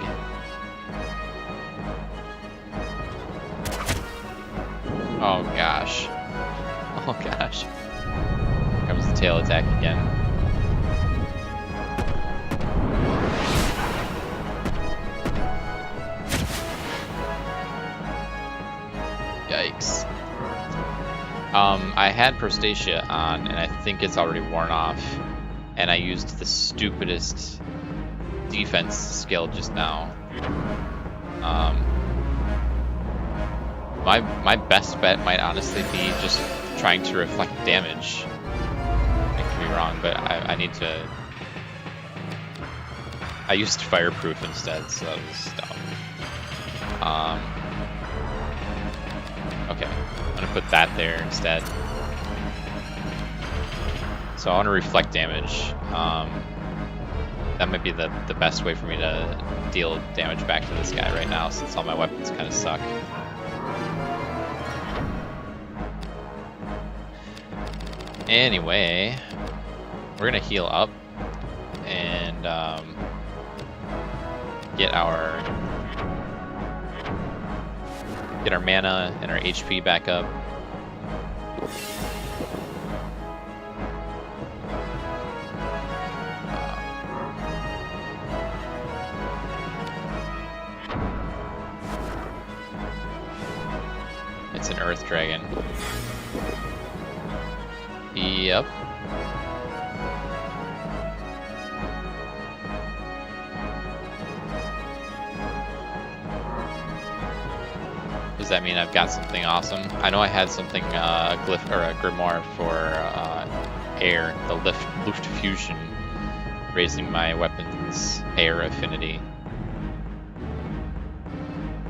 Oh gosh. Oh gosh. Here comes the tail attack again. Yikes. I had Prostacia on, and I think it's already worn off. And I used the stupidest defense skill just now. My best bet might honestly be just trying to reflect damage. I could be wrong, but I need to... I used Fireproof instead, so that was dumb. Okay, I'm gonna put that there instead. So I want to reflect damage. That might be the best way for me to deal damage back to this guy right now, since all my weapons kind of suck. Anyway, we're gonna heal up and get our mana and our HP back up. It's an Earth Dragon. Yep. Does that mean I've got something awesome? I know I had something, a glyph or a grimoire for air, the Luft Fusion, raising my weapon's air affinity.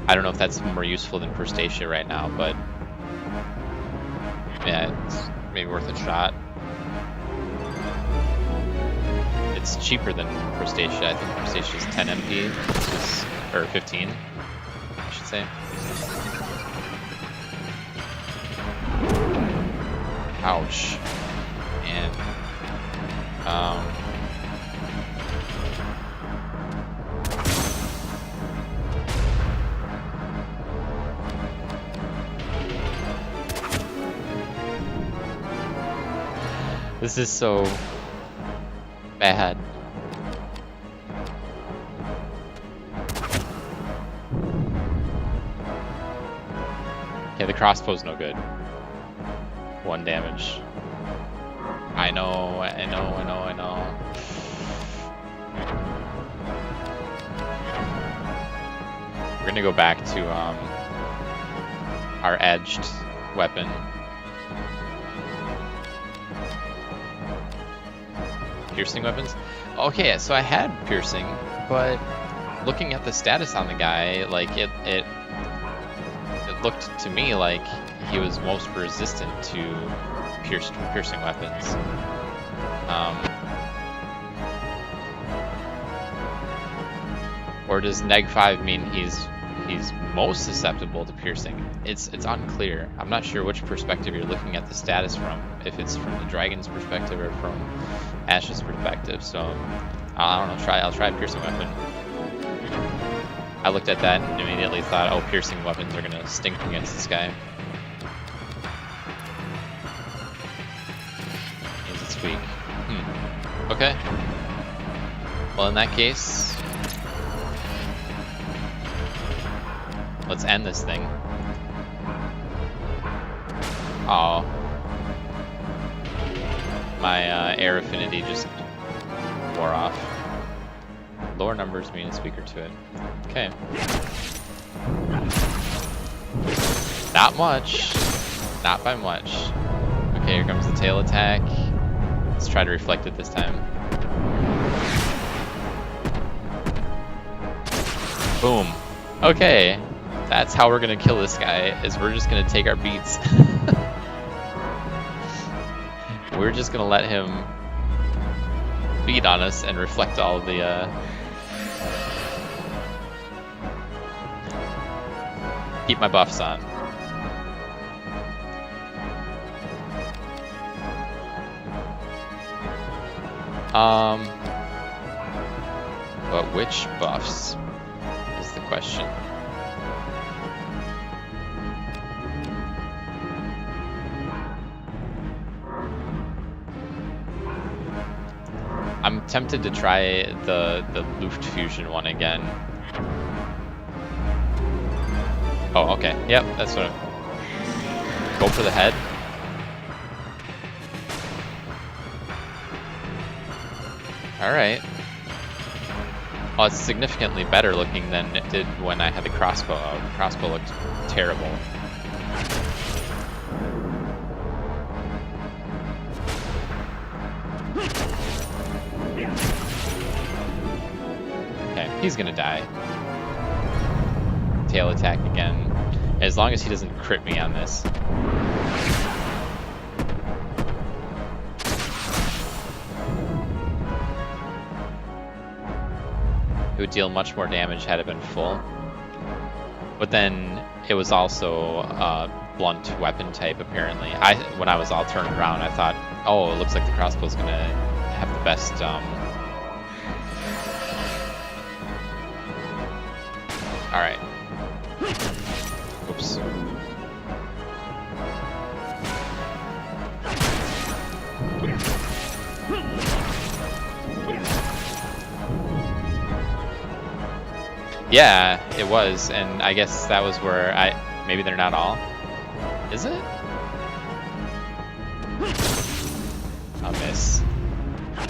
I don't know if that's more useful than Prostacia right now, but yeah, it's maybe worth a shot. It's cheaper than Prostacia. I think Prostacia is 10 MP, or 15, I should say. Ouch. And this is so bad. Okay, the crossbow's no good. 1 damage. I know. We're gonna go back to our edged weapon. Piercing weapons? Okay, so I had piercing, but looking at the status on the guy, like it looked to me like he was most resistant to piercing weapons. Or does neg 5 mean he's most susceptible to piercing? It's unclear. I'm not sure which perspective you're looking at the status from, if it's from the dragon's perspective or from Ash's perspective. So I don't know. I'll try a piercing weapon. I looked at that and immediately thought, oh, piercing weapons are gonna stink against this guy. Means it's weak. Okay. Well, in that case, let's end this thing. Oh, my air affinity just wore off. Lower numbers mean it's weaker to it. Okay. Not much. Not by much. Okay, here comes the tail attack. Let's try to reflect it this time. Boom. Okay. That's how we're gonna kill this guy, is we're just gonna take our beats. We're just gonna let him beat on us and reflect all of the keep my buffs on. But which buffs is the question. I'm tempted to try the Luft Fusion one again. Oh, okay. Yep, that's what I'm... Go for the head. Alright. Well, it's significantly better looking than it did when I had the crossbow out. The crossbow looked terrible. Okay, he's gonna die. Tail attack again. As long as he doesn't crit me on this. It would deal much more damage had it been full. But then it was also a blunt weapon type apparently. When I was all turned around, I thought, oh, it looks like the crossbow's gonna have the best Alright. Oops. Yeah, it was, and I guess that was where maybe they're not all. Is it? I'll miss. I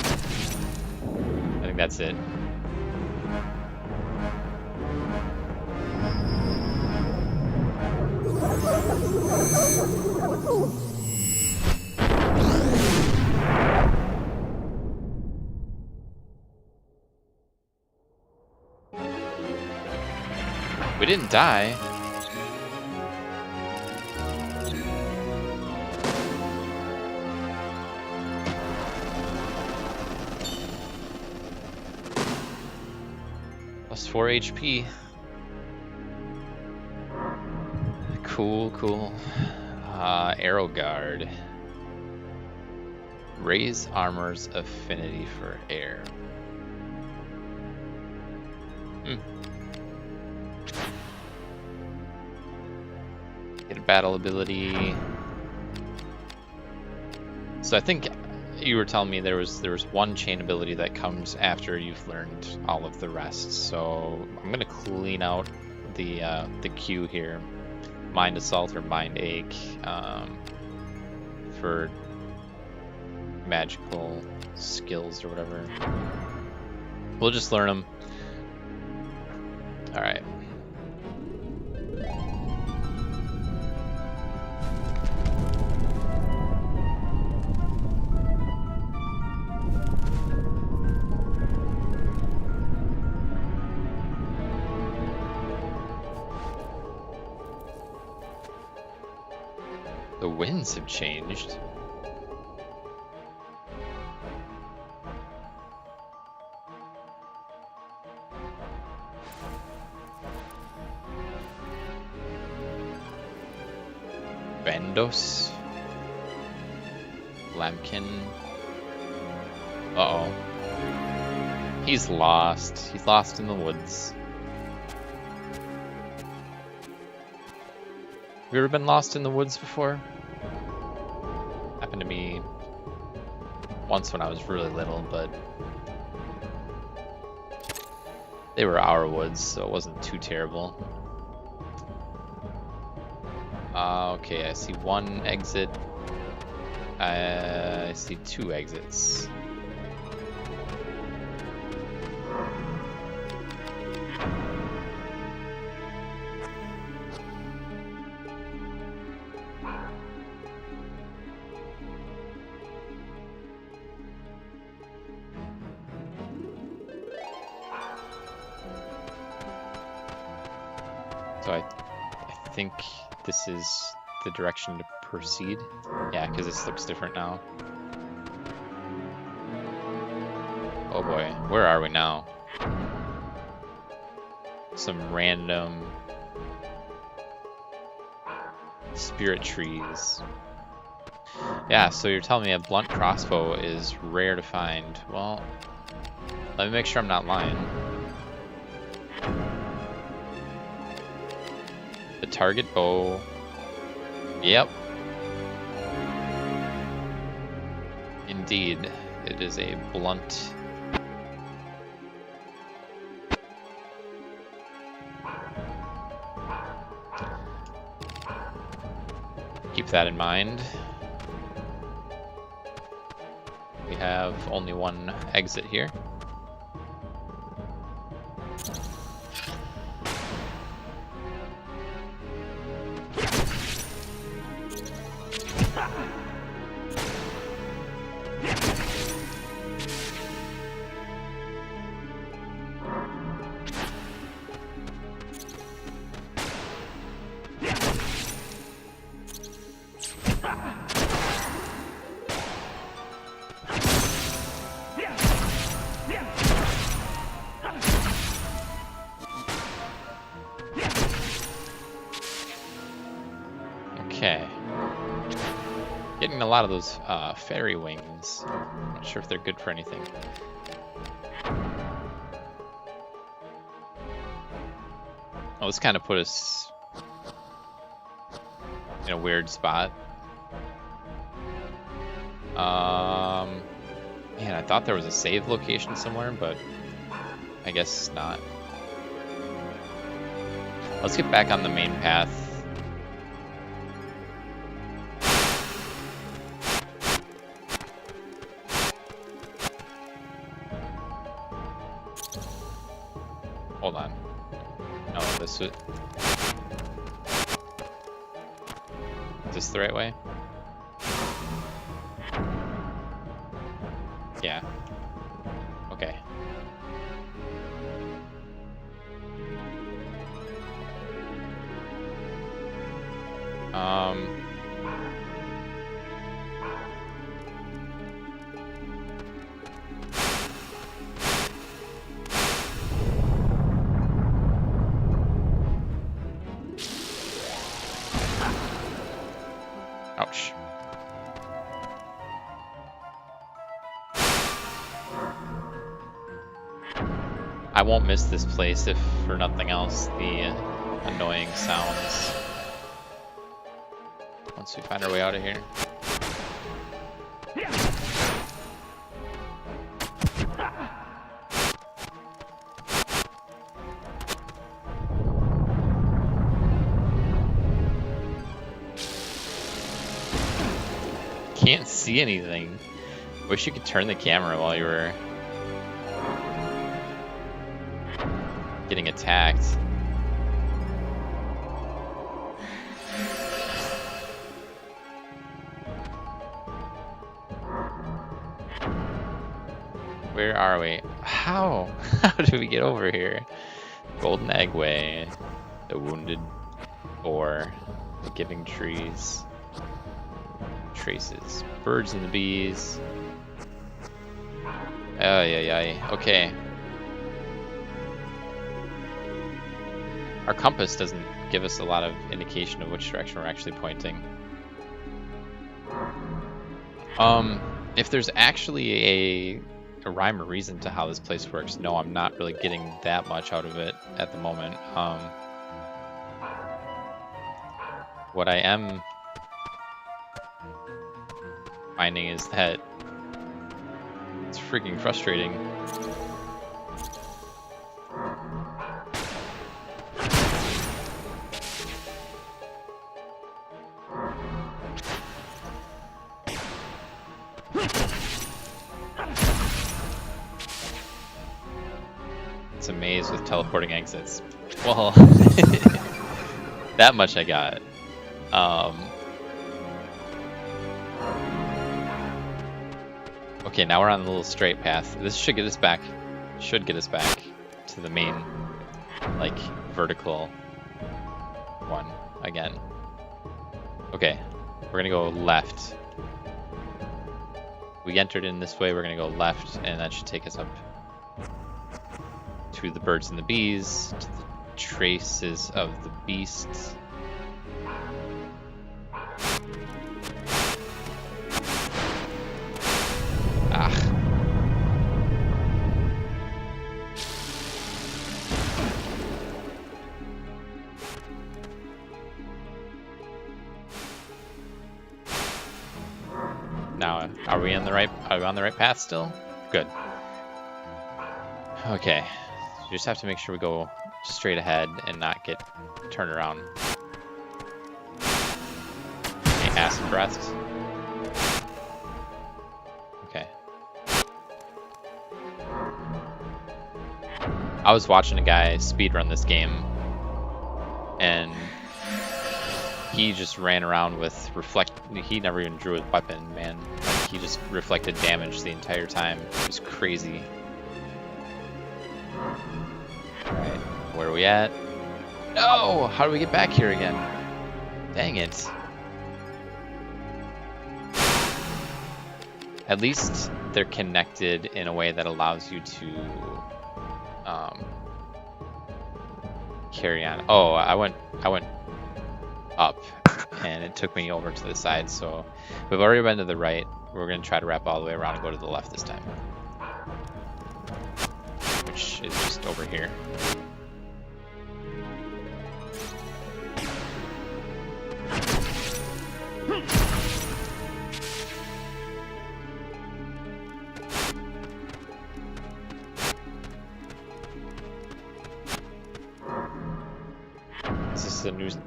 think that's it. We didn't die. Plus 4 HP. Cool, cool. Arrow Guard. Raise armor's affinity for air. Get a battle ability. So I think you were telling me there was one chain ability that comes after you've learned all of the rest. So I'm gonna clean out the queue here. Mind Assault or Mind Ache for magical skills or whatever. We'll just learn them. All right. The winds have changed. Bandos. Lamkin. Uh-oh. He's lost. He's lost in the woods. Have you ever been lost in the woods before? Happened to me once when I was really little, but they were our woods, so it wasn't too terrible. Okay, I see one exit. I see two exits. So I think this is the direction to proceed. Yeah, because this looks different now. Oh boy, where are we now? Some random spirit trees. Yeah, so you're telling me a blunt crossbow is rare to find. Well, let me make sure I'm not lying. The target bow. Yep. Indeed, it is a blunt. Keep that in mind. We have only one exit here. Okay. Getting a lot of those fairy wings. Not sure if they're good for anything. Oh, this kind of put us in a weird spot. Man, I thought there was a save location somewhere, but I guess not. Let's get back on the main path. Hold on. No, this is this the right way? Yeah. Okay. Ouch. I won't miss this place if for nothing else, the annoying sounds. Once we find our way out of here. Can't see anything. Wish you could turn the camera while you were getting attacked. Where are we? How? How did we get over here? Golden Egg Way, the Wounded Boar, the Giving Trees, Traces, Birds and the Bees. Oh, yeah. Okay. Our compass doesn't give us a lot of indication of which direction we're actually pointing. If there's actually a rhyme or reason to how this place works, no, I'm not really getting that much out of it at the moment. What I am finding is that it's freaking frustrating. It's a maze with teleporting exits. Well, that much I got. Okay, now we're on a little straight path. This should get us back. Should get us back to the main, like, vertical one again. Okay, we're gonna go left. We entered in this way. We're gonna go left, and that should take us up to the birds and the bees, to the traces of the beasts. Now, are we on the right path still? Good. Okay. You just have to make sure we go straight ahead and not get turned around. Okay, acid breaths. Okay. I was watching a guy speedrun this game, and he just ran around with he never even drew his weapon, man. Like, he just reflected damage the entire time. It was crazy. Alright, where are we at? No! How do we get back here again? Dang it. At least they're connected in a way that allows you to carry on. Oh, I went up, and it took me over to the side, so we've already been to the right. We're going to try to wrap all the way around and go to the left this time, which is just over here.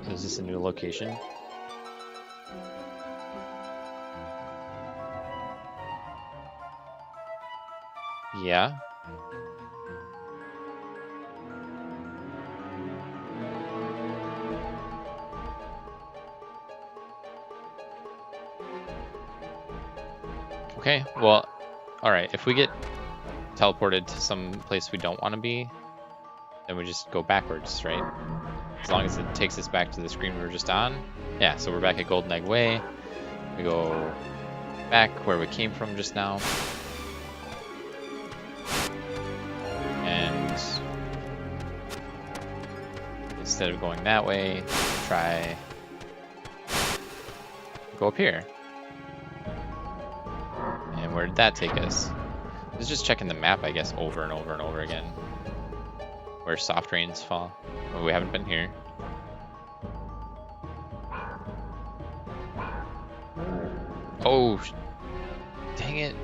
Is this a new location? Yeah. Okay, well, alright, if we get teleported to some place we don't want to be, then we just go backwards, right? As long as it takes us back to the screen we were just on. Yeah, so we're back at Golden Egg Way. We go back where we came from just now. And instead of going that way, try go up here. And where did that take us? It's just checking the map, I guess, over and over and over again. Where soft rains fall. Well, we haven't been here. Oh, dang it.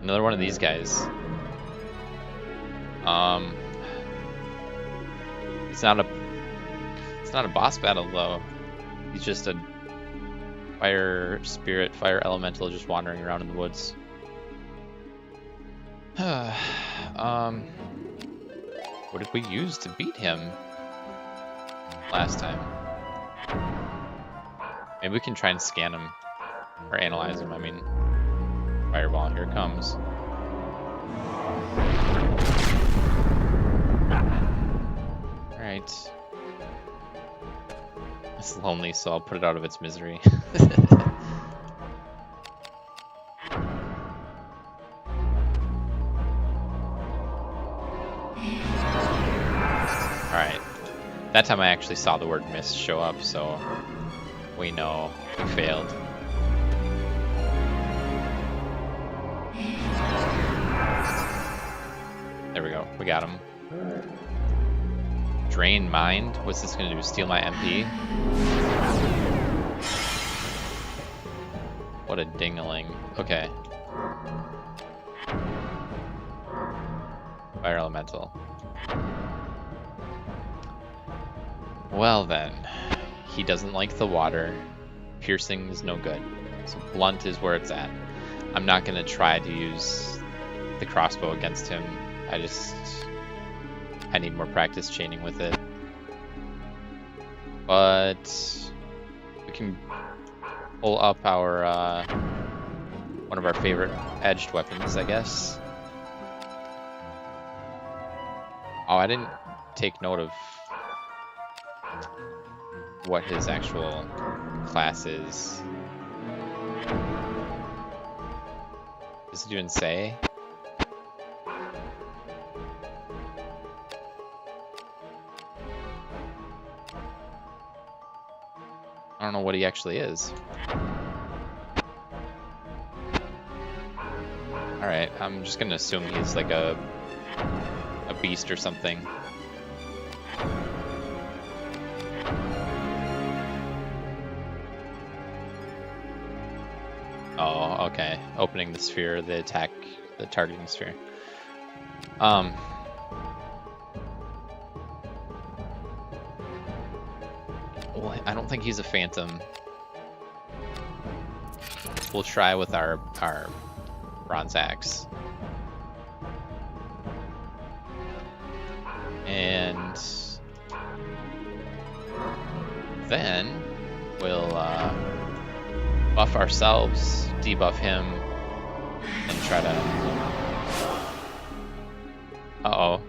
Another one of these guys. It's not a boss battle though. He's just a fire spirit, fire elemental just wandering around in the woods. What did we use to beat him last time? Maybe we can try and scan him or analyze him. I mean, fireball, here it comes. Alright. It's lonely, so I'll put it out of its misery. Alright. That time I actually saw the word mist show up, so we know we failed. We got him. Drain Mind? What's this gonna do? Steal my MP? What a dingling. Okay. Fire Elemental. Well then. He doesn't like the water. Piercing is no good. So Blunt is where it's at. I'm not gonna try to use the crossbow against him. I need more practice chaining with it. But we can pull up our one of our favorite edged weapons, I guess. Oh, I didn't take note of what his actual class is. Does it even say? I don't know what he actually is. Alright, I'm just gonna assume he's like a beast or something. Oh, okay. Opening the sphere, the attack, the targeting sphere. Well, I don't think he's a phantom. We'll try with our bronze axe. And then we'll buff ourselves, debuff him, and try to... Uh-oh.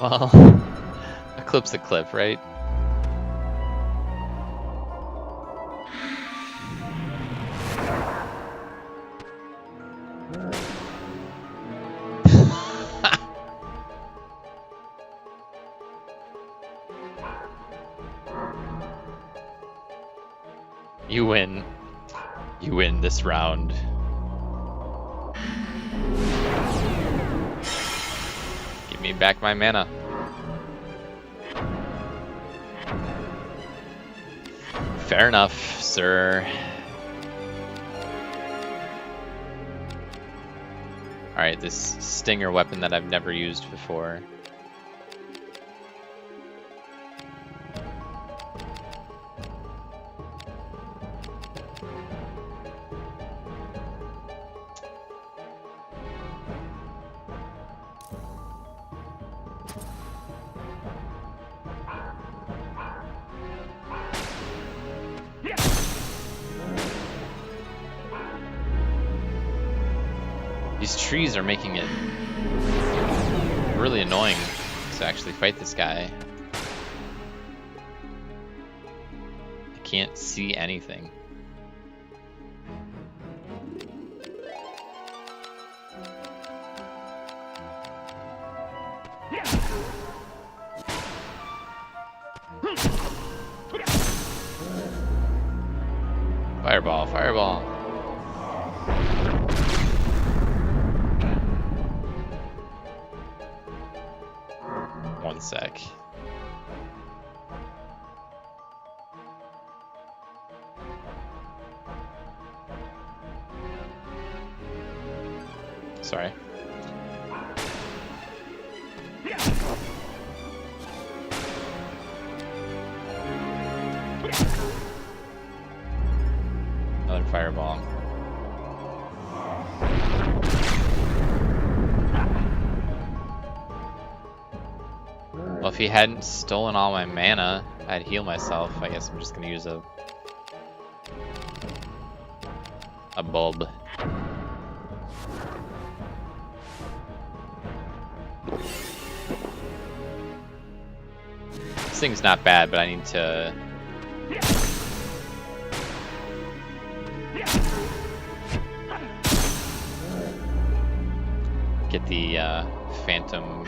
Well, a clip's a clip, right? You win. You win this round. Give me back my mana. Fair enough, sir. Alright, this stinger weapon that I've never used before. These trees are making it really annoying to actually fight this guy. I can't see anything. Fireball, fireball. One sec. Sorry. Another fireball. Well, if he hadn't stolen all my mana, I'd heal myself. I guess I'm just gonna use a bulb. This thing's not bad, but I need to get the phantom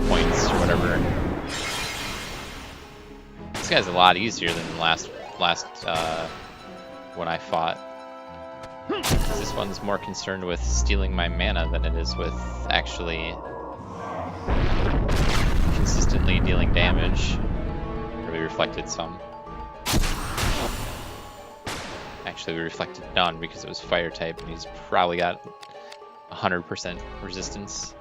points or whatever. This guy's a lot easier than the last one I fought. This one's more concerned with stealing my mana than it is with actually consistently dealing damage. Or we reflected some. Actually, we reflected none because it was fire type, and he's probably got 100% resistance.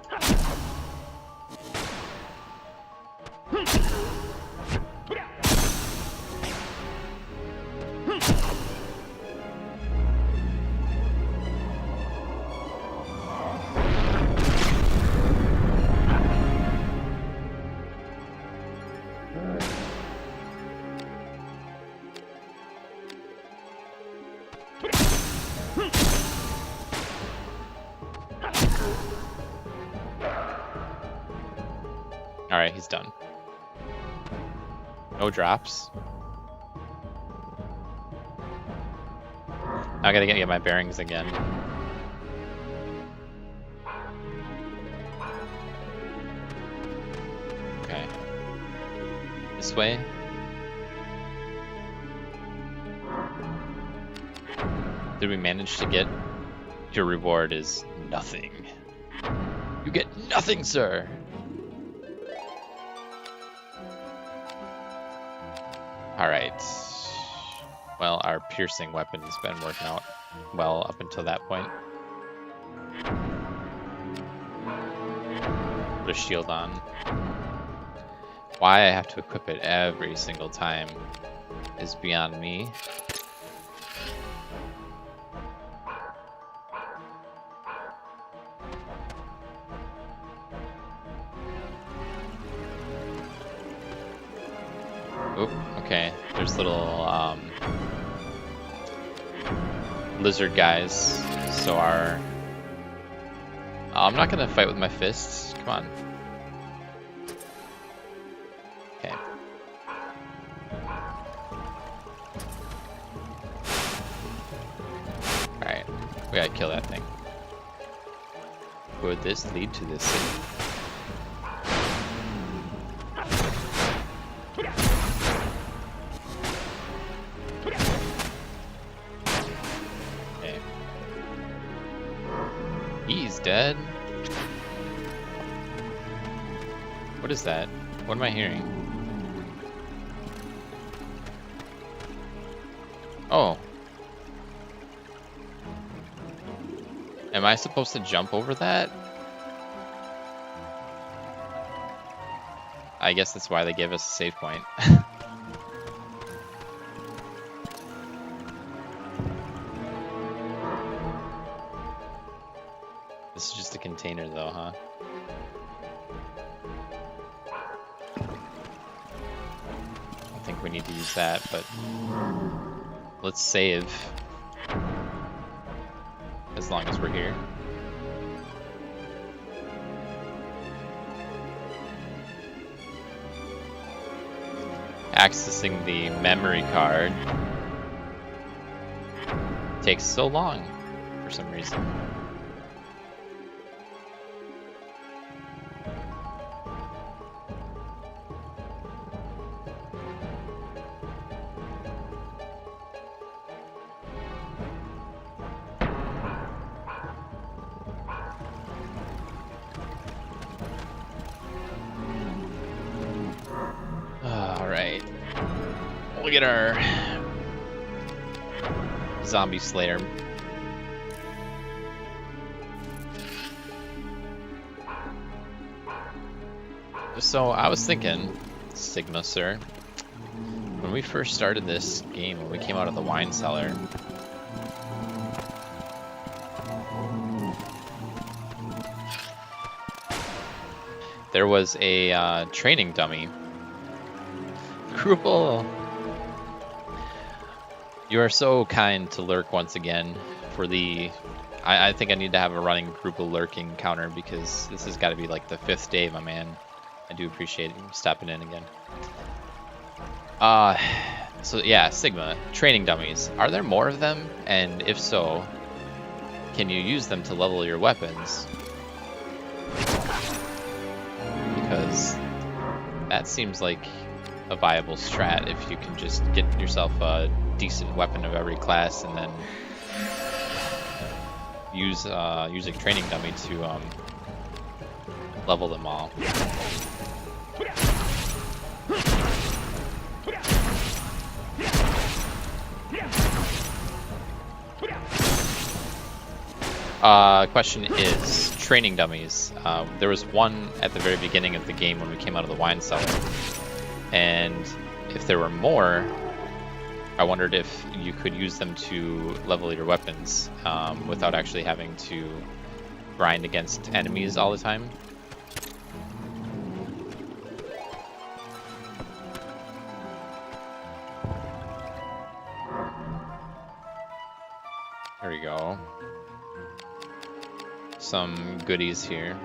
Alright, he's done. No drops. I gotta get my bearings again. Okay. This way. Did we manage to get... Your reward is nothing. You get nothing, sir! Alright. Well, our piercing weapon has been working out well up until that point. Put a shield on. Why I have to equip it every single time is beyond me. Oop, okay, there's little lizard guys, so our... I'm not gonna fight with my fists, come on. Okay. Alright, we gotta kill that thing. Could this lead to the city? He's dead. What is that? What am I hearing? Oh. Am I supposed to jump over that? I guess that's why they gave us a save point. This is just a container though, huh? I don't think we need to use that, but let's save as long as we're here. Accessing the memory card takes so long for some reason. Alright. Look at our zombie slayer. So I was thinking, Sigma sir, when we first started this game, when we came out of the wine cellar, there was a training dummy. Krupel, you are so kind to lurk once again for the... I think I need to have a running Krupel lurking counter because this has got to be like the 5th day, my man. I do appreciate you stepping in again. So yeah, Sigma, training dummies. Are there more of them? And if so, can you use them to level your weapons? Because that seems like a viable strat if you can just get yourself a decent weapon of every class and then use using training dummy to level them all. Question is, training dummies. There was one at the very beginning of the game when we came out of the wine cellar, and if there were more, I wondered if you could use them to level your weapons without actually having to grind against enemies all the time. There we go. Some goodies here.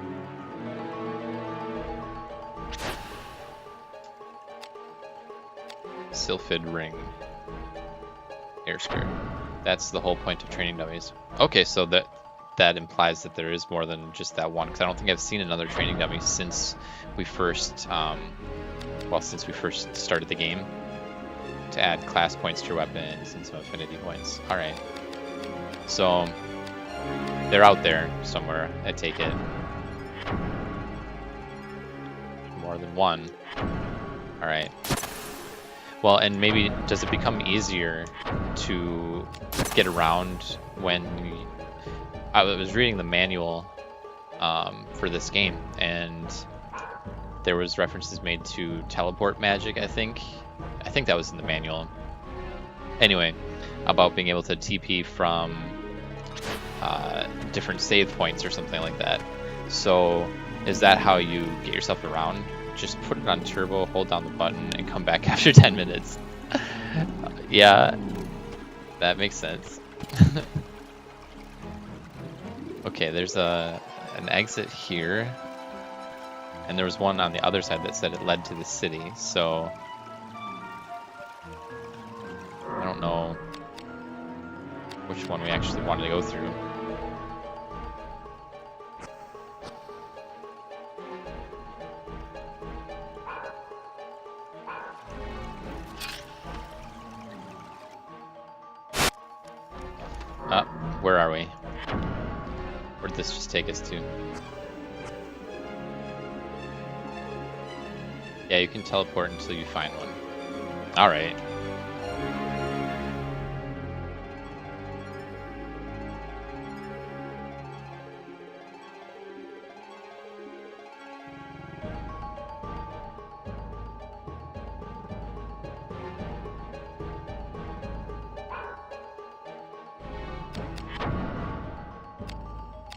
Sylphid ring. Air skirt. That's the whole point of training dummies. Okay, so that implies that there is more than just that one, because I don't think I've seen another training dummy since we first started the game, to add class points to your weapons and some affinity points. All right, so they're out there somewhere, I take it. More than one. All right. Well, and maybe does it become easier to get around when I was reading the manual for this game, and there was references made to teleport magic, I think that was in the manual. Anyway, about being able to TP from different save points or something like that. So is that how you get yourself around? Just put it on turbo, hold down the button, and come back after 10 minutes. Yeah, that makes sense. Okay, there's an exit here, and there was one on the other side that said it led to the city, so I don't know which one we actually wanted to go through. Where are we? Where did this just take us to? Yeah, you can teleport until you find one. Alright.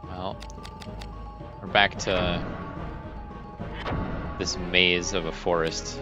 Well, we're back to this maze of a forest.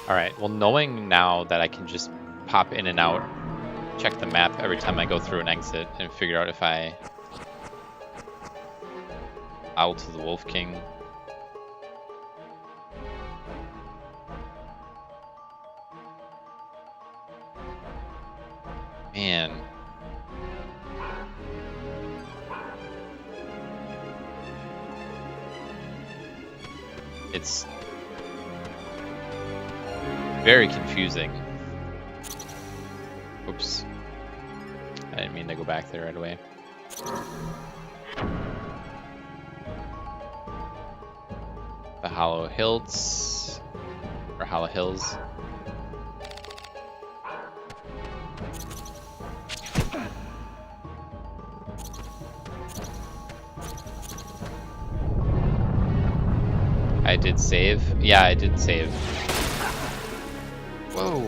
Alright, well, knowing now that I can just pop in and out, check the map every time I go through an exit, and figure out if I out to the Wolf King. Man. It's very confusing. Oops. I didn't mean to go back there right away. The Hollow Hills, or Hollow Hills. I did save. Yeah, I did save. Whoa.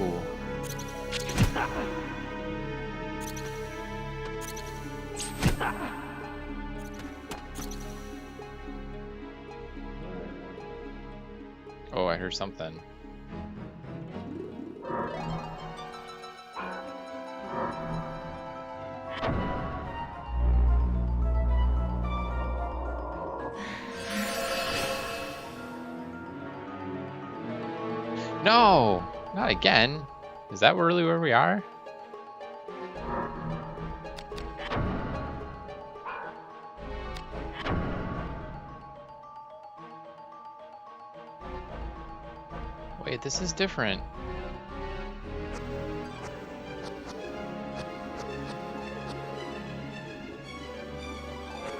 Oh, I heard something. No, not again. Is that really where we are? Wait, this is different.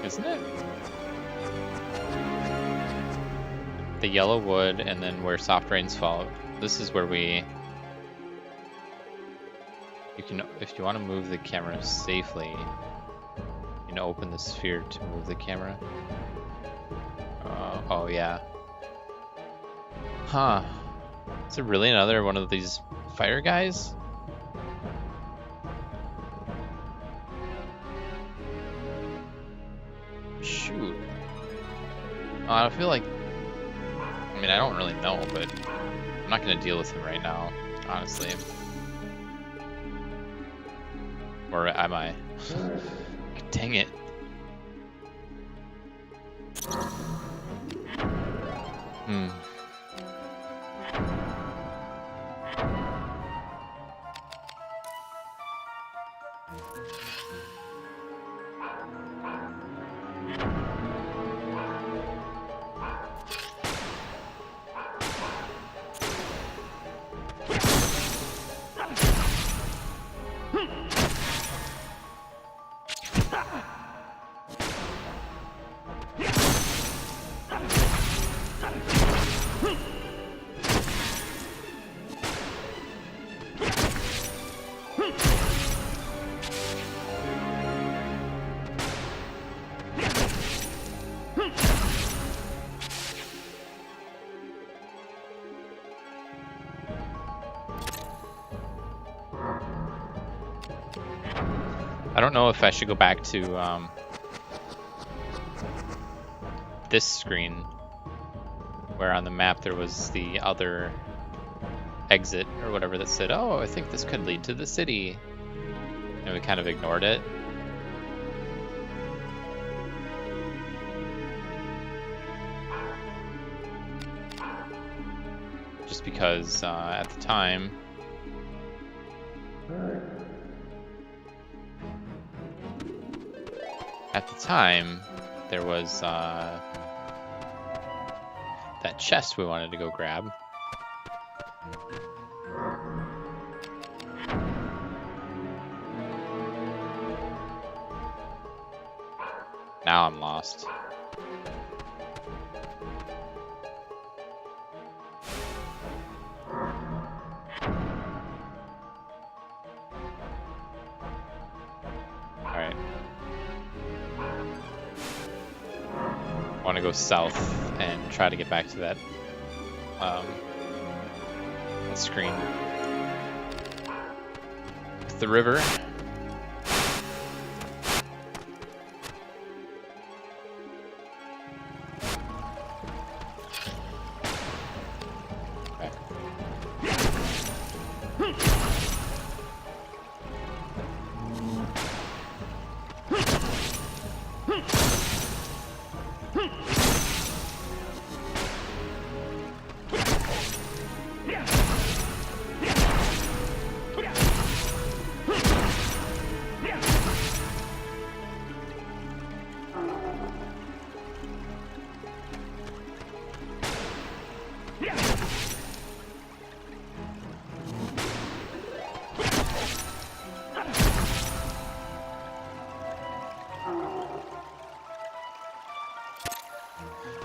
Isn't it? The yellow wood and then where soft rains fall. This is where we... You can, if you want to move the camera safely, you can open the sphere to move the camera. Oh yeah. Huh. Is it really another one of these fire guys? Shoot. Oh, I feel like... I mean, I don't really know, but I'm not going to deal with him right now, honestly. Or am I? Dang it. I don't know if I should go back to this screen where on the map there was the other exit or whatever that said, oh, I think this could lead to the city. And we kind of ignored it. Just because at the time, there was that chest we wanted to go grab. Now I'm lost. Alright. I want to go south and try to get back to that screen. It's the river.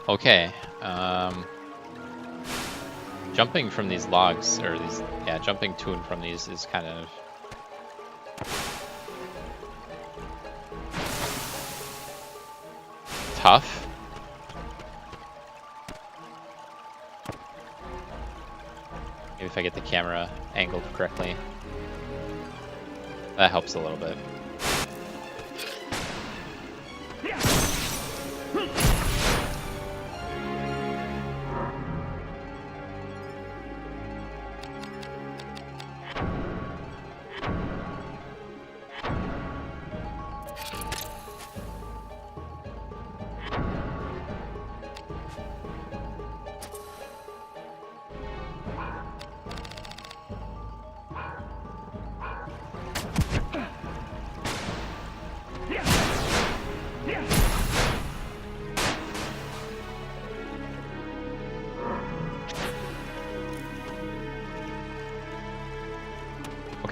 Okay, jumping from these logs, or these, yeah, jumping to and from these is kind of tough. Maybe if I get the camera angled correctly, that helps a little bit.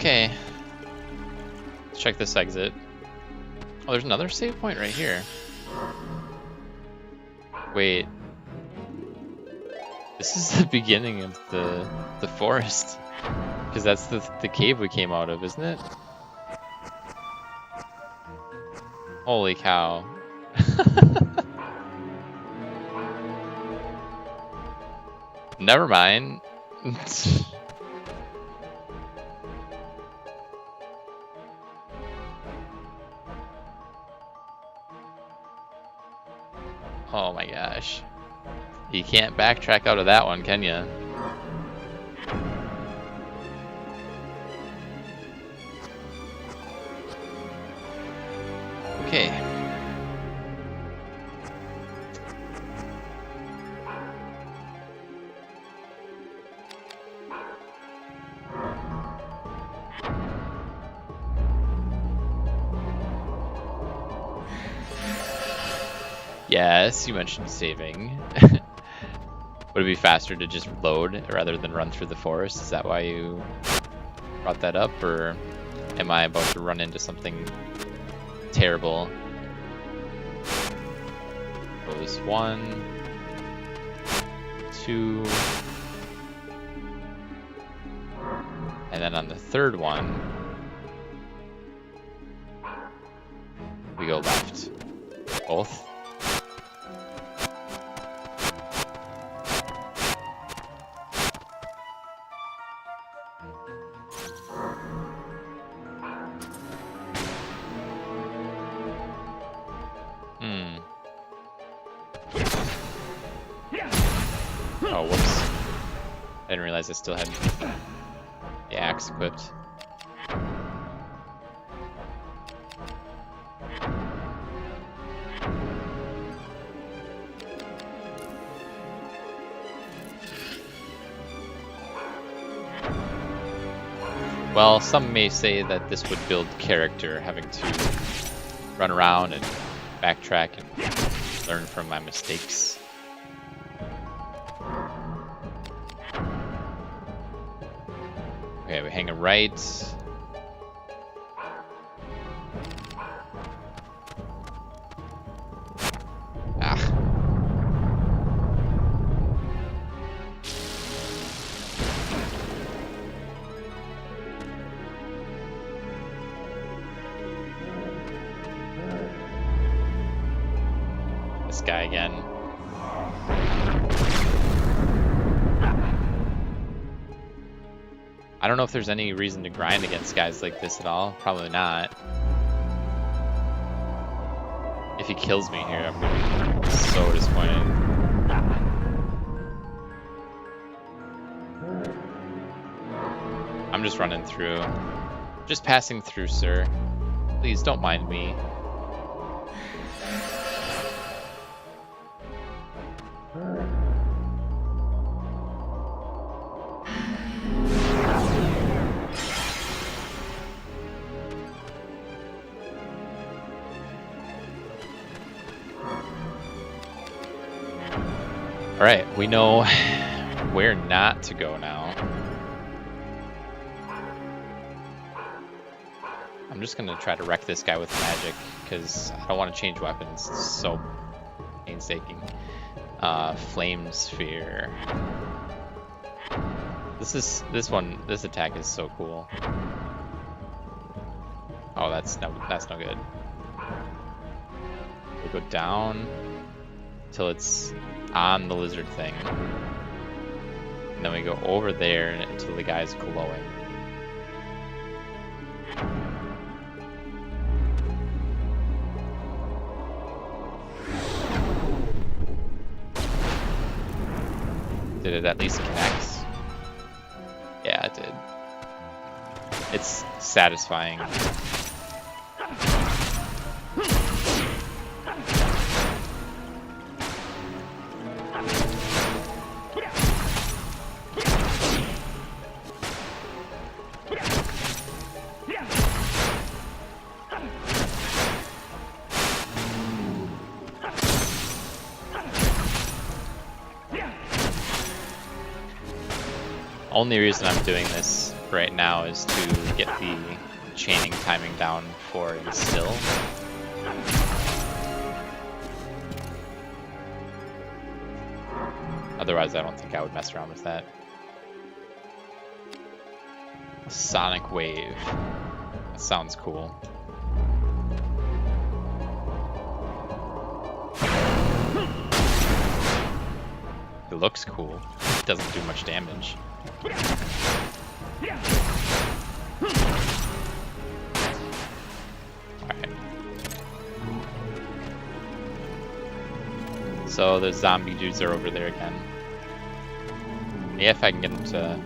Okay. Let's check this exit. Oh, there's another save point right here. Wait. This is the beginning of the forest. Because that's the cave we came out of, isn't it? Holy cow. Never mind. Oh my gosh. You can't backtrack out of that one, can ya? Okay. Yes, you mentioned saving. Would it be faster to just load rather than run through the forest? Is that why you brought that up? Or am I about to run into something terrible? Goes 1, 2, and then on the third one, we go left. Both. Oh, whoops. I didn't realize I still had the axe equipped. Well, some may say that this would build character, having to run around and backtrack and learn from my mistakes. Okay, we hang a right. Ah. This guy again. I don't know if there's any reason to grind against guys like this at all. Probably not. If he kills me here, I'm gonna be so disappointed. I'm just running through. Just passing through, sir. Please don't mind me. Alright, we know where not to go now. I'm just gonna try to wreck this guy with magic, because I don't want to change weapons. It's so painstaking. Flame Sphere. This attack is so cool. Oh, that's no good. We go down till it's on the lizard thing, and then we go over there until the guy's glowing. Did it at least connect? Yeah, it did. It's satisfying. Only reason I'm doing this for right now is to get the chaining timing down for the still. Otherwise, I don't think I would mess around with that. Sonic Wave. That sounds cool. It looks cool. It doesn't do much damage. Alright. So the zombie dudes are over there again. Yeah, if I can get them to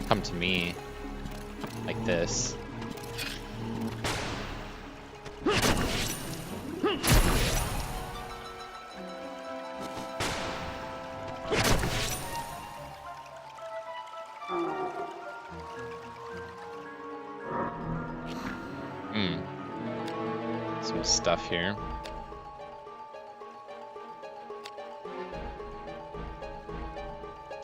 come to me like this. Some stuff here.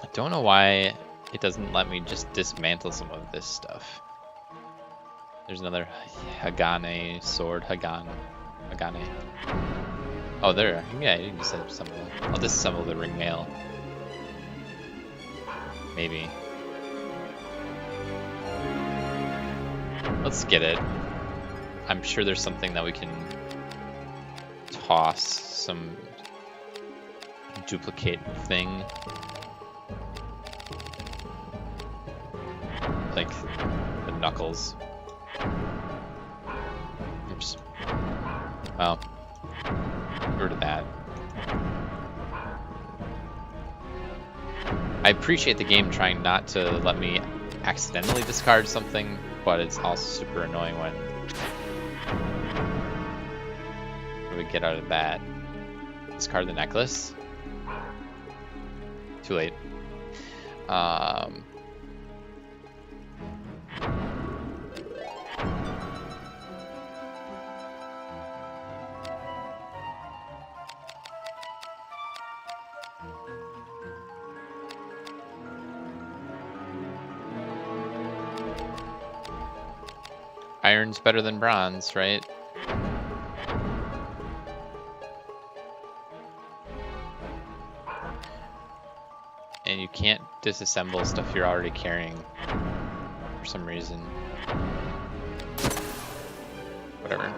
I don't know why it doesn't let me just dismantle some of this stuff. There's another Hagane sword. Hagane. Oh, there. Yeah, you can disassemble. I'll disassemble the ring mail. Maybe. Let's get it. I'm sure there's something that we can toss, some duplicate thing. Like the knuckles. Oops. Well, get rid of that. I appreciate the game trying not to let me accidentally discard something, but it's also super annoying when we get out of that. Discard the necklace. Too late. Iron's better than bronze, right? And you can't disassemble stuff you're already carrying for some reason. Whatever.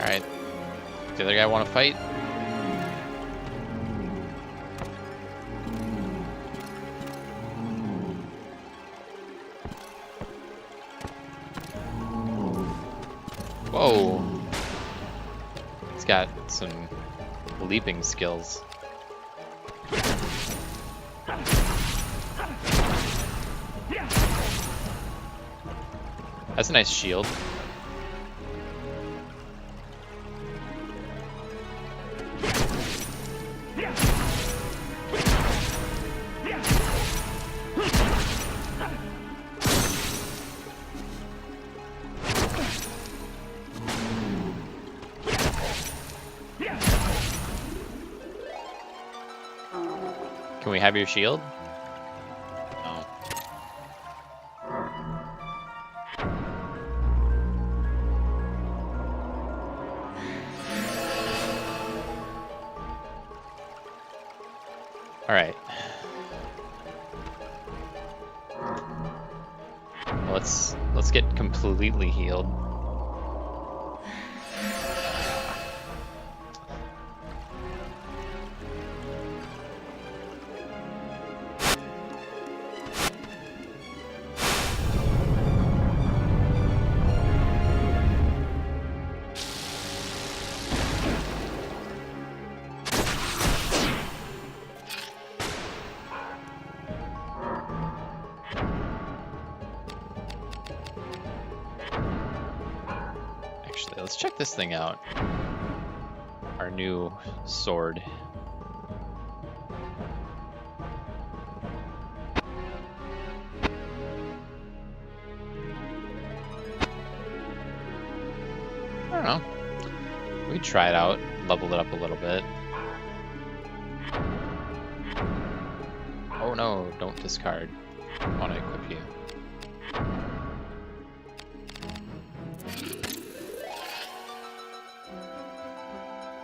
Alright. Does the other guy want to fight? Whoa. He's got some leaping skills. That's a nice shield. Can we have your shield? No. All right. Let's get completely healed. Let's check this thing out. Our new sword. I don't know. We could try it out, level it up a little bit. no, don't discard. I want to equip you.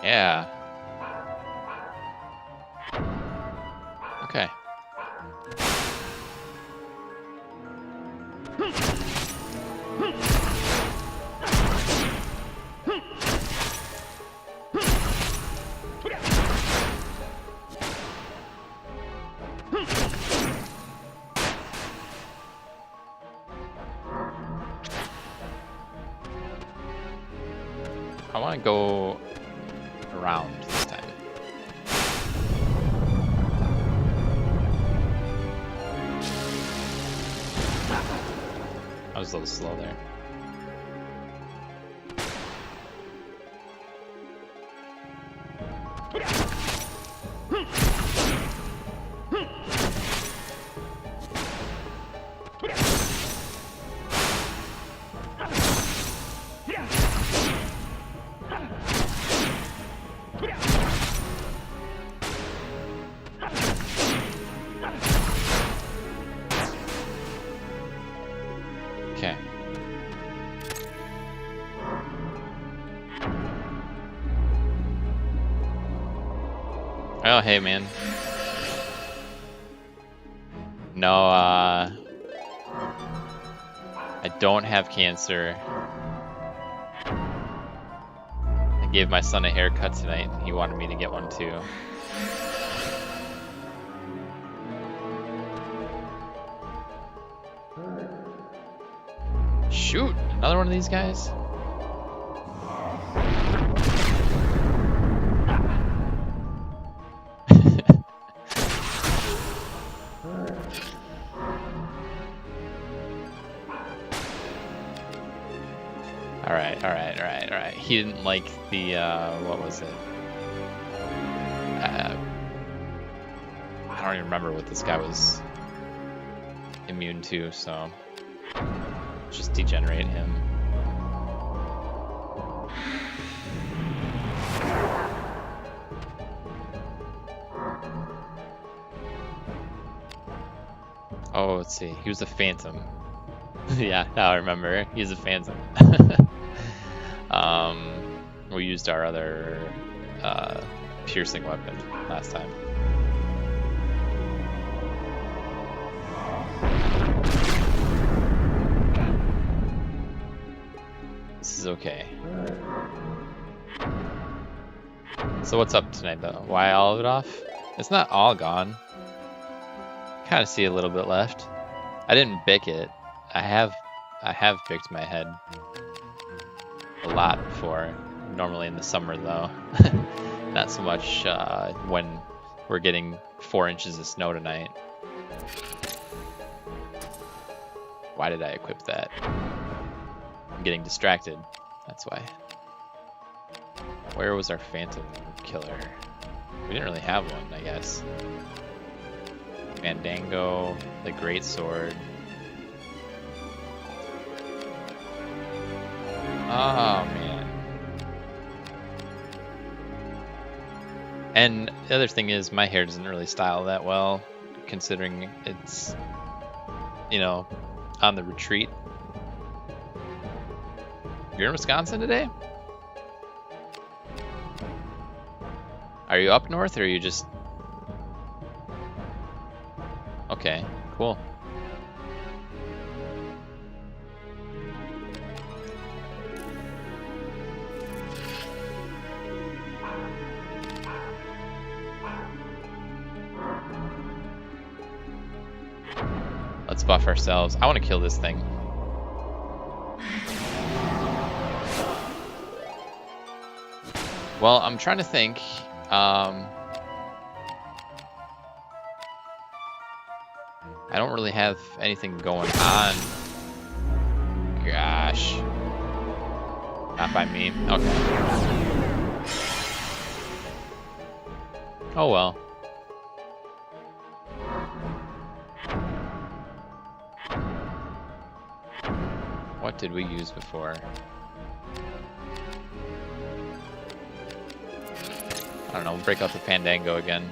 Yeah. Okay. I want to go around this time. I was a little slow there. Okay. Oh, hey, man. No, I don't have cancer. I gave my son a haircut tonight, and he wanted me to get one too. Shoot! Another one of these guys? Alright. He didn't like the, what was it? I don't even remember what this guy was immune to, so just degenerate him. Oh, let's see. He was a phantom. Yeah, now I remember. He's a phantom. We used our other piercing weapon last time. This is okay. So what's up tonight though? Why all of it off? It's not all gone. Kind of see a little bit left. I didn't bick it. I have bicked my head a lot before. Normally in the summer though. Not so much when we're getting 4 inches of snow tonight. Why did I equip that? I'm getting distracted. That's why. Where was our phantom killer? We didn't really have one, I guess. Fandango, the great sword. Oh man. And the other thing is, my hair doesn't really style that well, considering it's, you know, on the retreat. You're in Wisconsin today? Are you up north, or are you just... Okay, cool. Let's buff ourselves. I want to kill this thing. Well, I'm trying to think. I don't really have anything going on. Gosh. Not by me. Okay. Oh well. What did we use before? I don't know, we'll break out the Fandango again.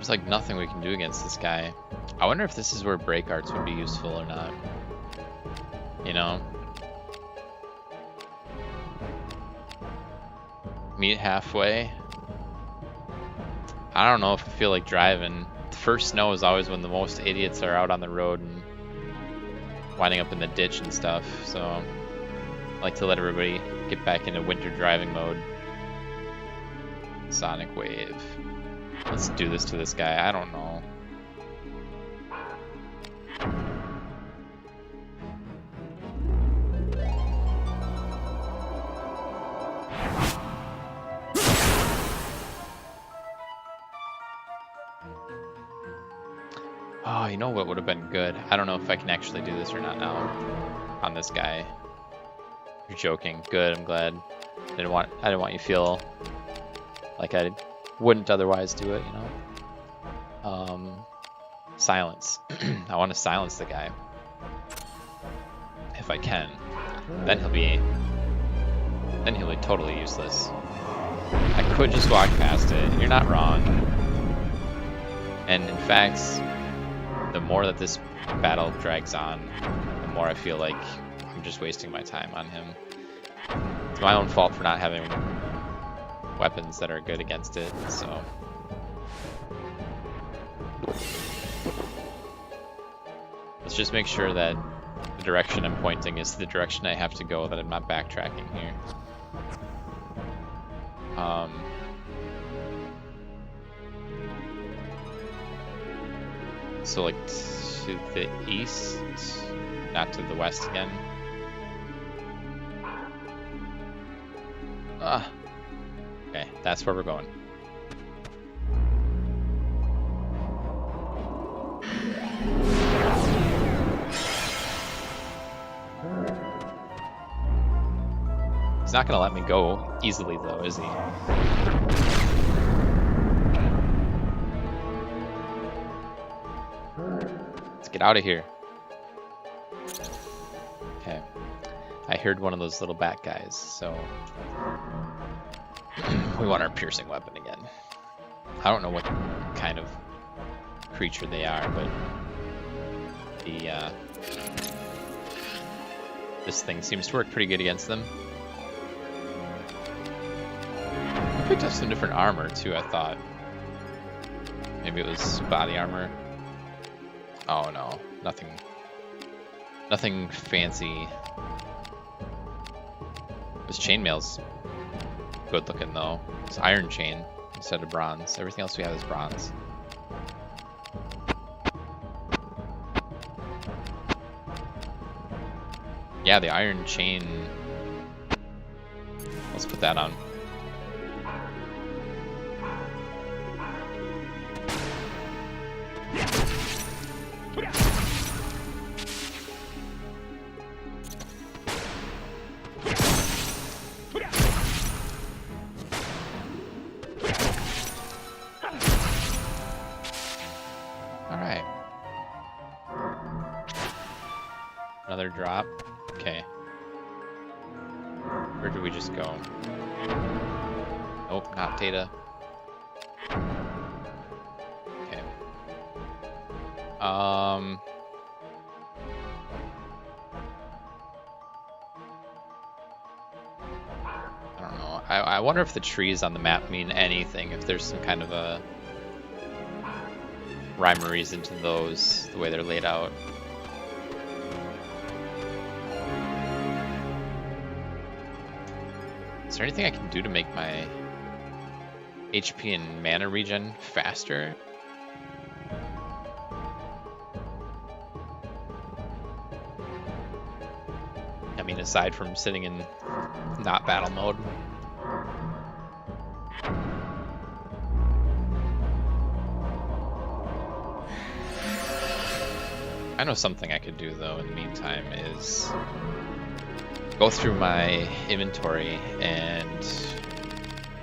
There's like nothing we can do against this guy. I wonder if this is where break arts would be useful or not. You know? Meet halfway. I don't know if I feel like driving. The first snow is always when the most idiots are out on the road and winding up in the ditch and stuff, so I like to let everybody get back into winter driving mode. Sonic Wave. Let's do this to this guy. I don't know. Oh, you know what would have been good? I don't know if I can actually do this or not now on this guy. You're joking. Good, I'm glad. I didn't want you to feel like I wouldn't otherwise do it, you know? Silence. I want to silence the guy. If I can. Then he'll be totally useless. I could just walk past it. You're not wrong. And in fact, the more that this battle drags on, the more I feel like I'm just wasting my time on him. It's my own fault for not having weapons that are good against it, so. Let's just make sure that the direction I'm pointing is the direction I have to go, that I'm not backtracking here. So like to the east, not to the west again. Okay, that's where we're going. He's not gonna let me go easily though, is he? Let's get out of here. Okay. I heard one of those little bat guys, so we want our piercing weapon again. I don't know what kind of creature they are, but the this thing seems to work pretty good against them. I picked up some different armor too, I thought. Maybe it was body armor. Oh no, nothing fancy. This chainmail's good looking though. It's iron chain instead of bronze. Everything else we have is bronze. Yeah, the iron chain. Let's put that on. Alright. Another drop. Okay. Where do we just go? Nope, not data. Okay. I don't know. I wonder if the trees on the map mean anything, if there's some kind of a rhyme or reason to those, the way they're laid out. Is there anything I can do to make my HP and mana regen faster? I mean, aside from sitting in not battle mode. I know something I could do though in the meantime is go through my inventory and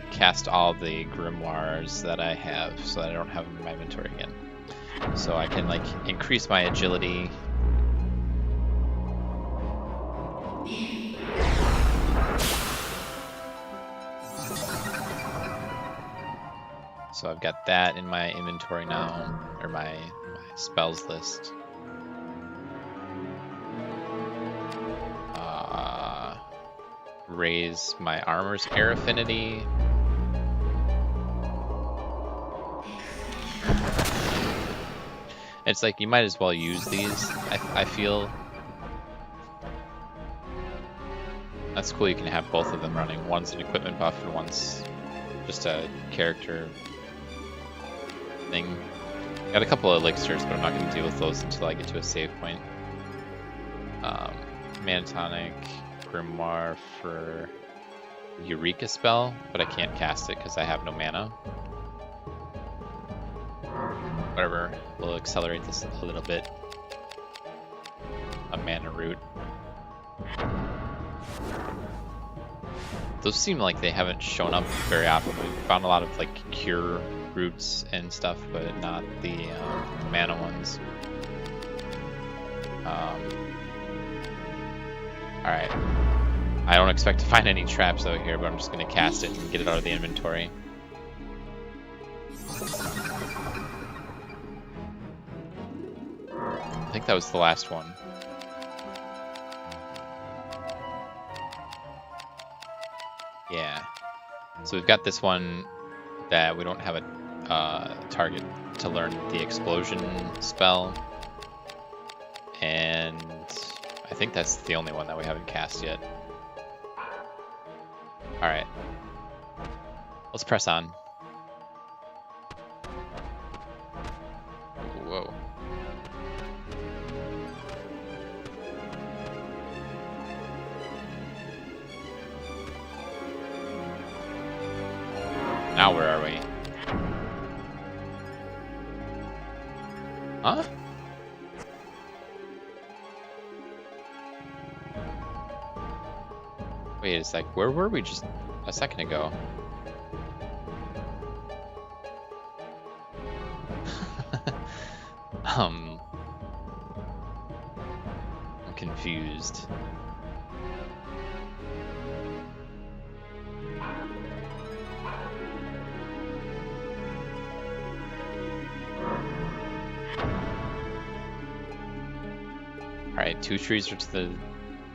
cast all the grimoires that I have so that I don't have them in my inventory again. So I can like increase my agility. So I've got that in my inventory now, or my spells list. Raise my armor's air affinity. It's like you might as well use these, I feel. That's cool, you can have both of them running. One's an equipment buff and one's just a character thing. Got a couple of elixirs, but I'm not going to deal with those until I get to a save point. Mana tonic, grimoire for Eureka spell, but I can't cast it because I have no mana. Whatever, we'll accelerate this a little bit. A mana root. Those seem like they haven't shown up very often. We've found a lot of like cure roots and stuff, but not the mana ones. Alright. I don't expect to find any traps out here, but I'm just going to cast it and get it out of the inventory. I think that was the last one. Yeah. So we've got this one that we don't have a target to learn the explosion spell. And I think that's the only one that we haven't cast yet. Alright. Let's press on. Whoa. Now where are we? Huh? Wait a sec, where were we just a second ago? I'm confused. Alright, 2 trees are to the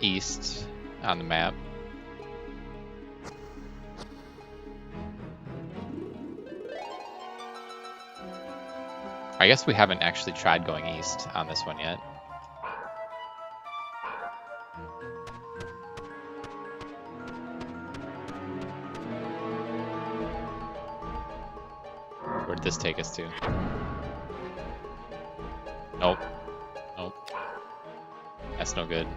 east on the map. I guess we haven't actually tried going east on this one yet. Where'd this take us to? Nope. Nope. That's no good.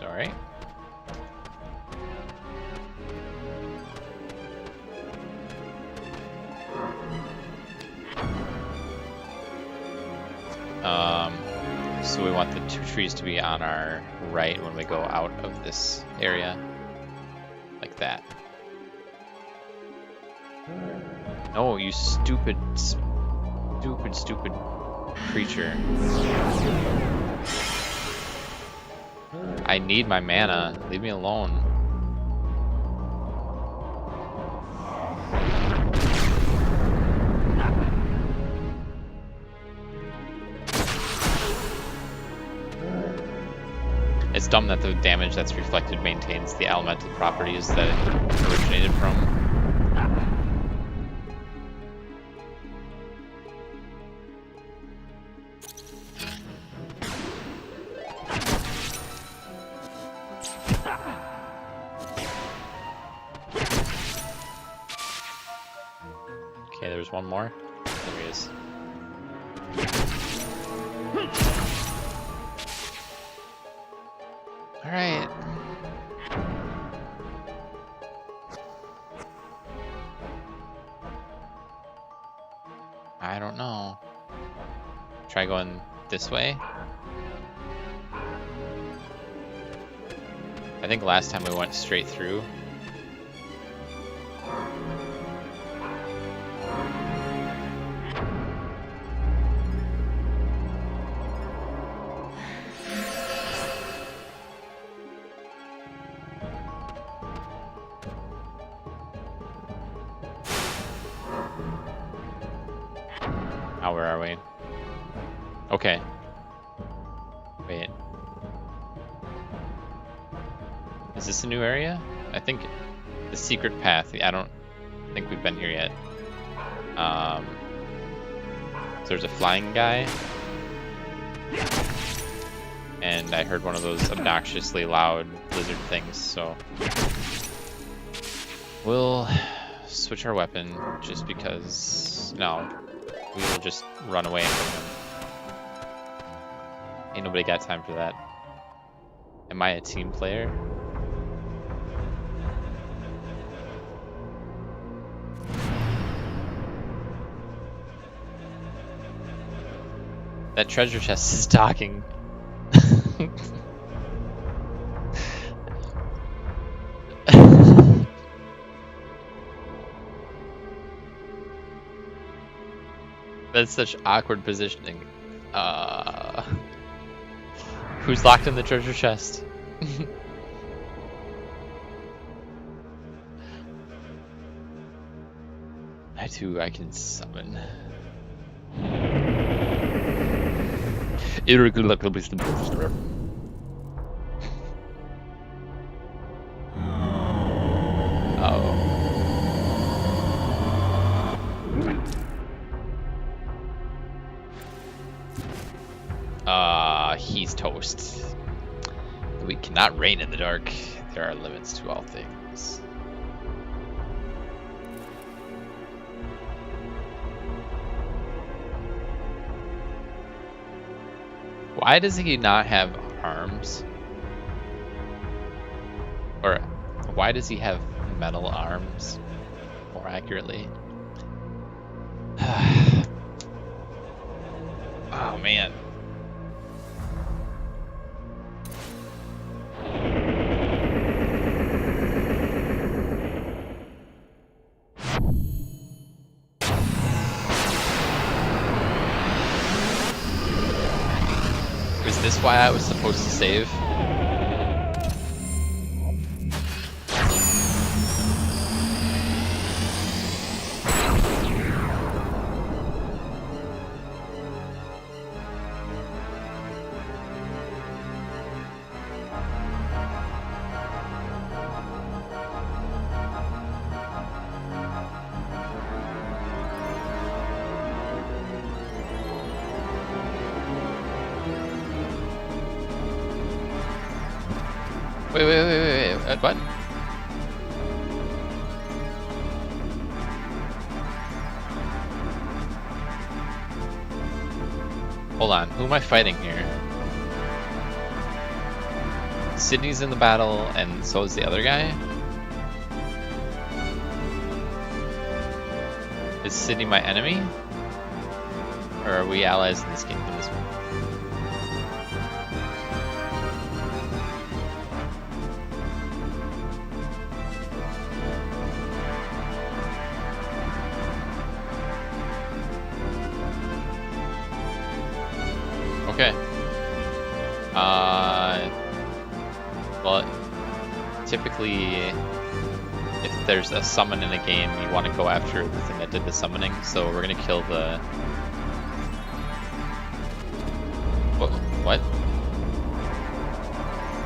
Alright. So we want the 2 trees to be on our right when we go out of this area. Like that. No, you stupid creature. I need my mana. Leave me alone. It's dumb that the damage that's reflected maintains the elemental properties that it originated from. Okay, there's one more. There he is. Alright. I don't know. Try going this way? I think last time we went straight through. now where are we? Okay. Wait. Is this a new area? I think the secret path. I don't think we've been here yet. So there's a flying guy. And I heard one of those obnoxiously loud lizard things, so we'll switch our weapon just because no, we will just run away from him. Ain't nobody got time for that. Am I a team player? That treasure chest is talking. That's such awkward positioning. Who's locked in the treasure chest? I can summon. He's toast. We cannot reign in the dark. There are limits to all things. Why does he not have arms? Or why does he have metal arms, more accurately? Oh man. Is this why I was supposed to save? Wait, what? Hold on, who am I fighting here? Sydney's in the battle, and so is the other guy? Is Sydney my enemy? Or are we allies in this game for this one? Okay. Well, typically, if there's a summon in a game, you want to go after the thing that did the summoning. So we're gonna kill the. What?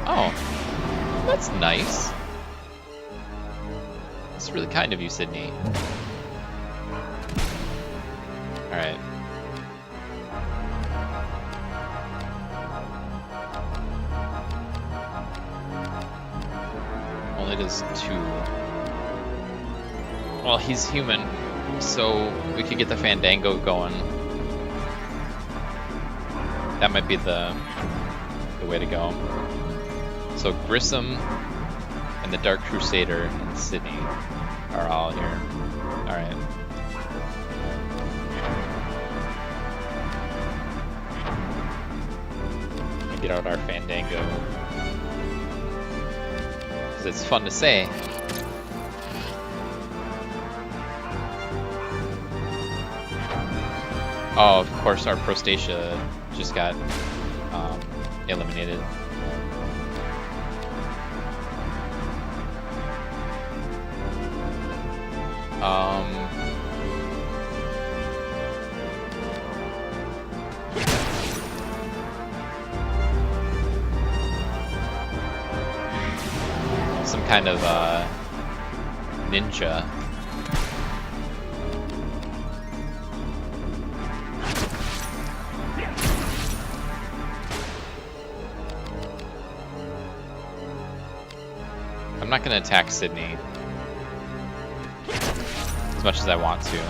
Oh, that's nice. That's really kind of you, Sydney. All right. It is 2. Well, he's human, so we could get the Fandango going. That might be the way to go. So Grissom and the Dark Crusader and Sydney are all here. All right. We get out our Fandango. It's fun to say. Oh, of course, our Prostacia just got eliminated. kind of ninja. I'm not going to attack Sydney as much as I want to.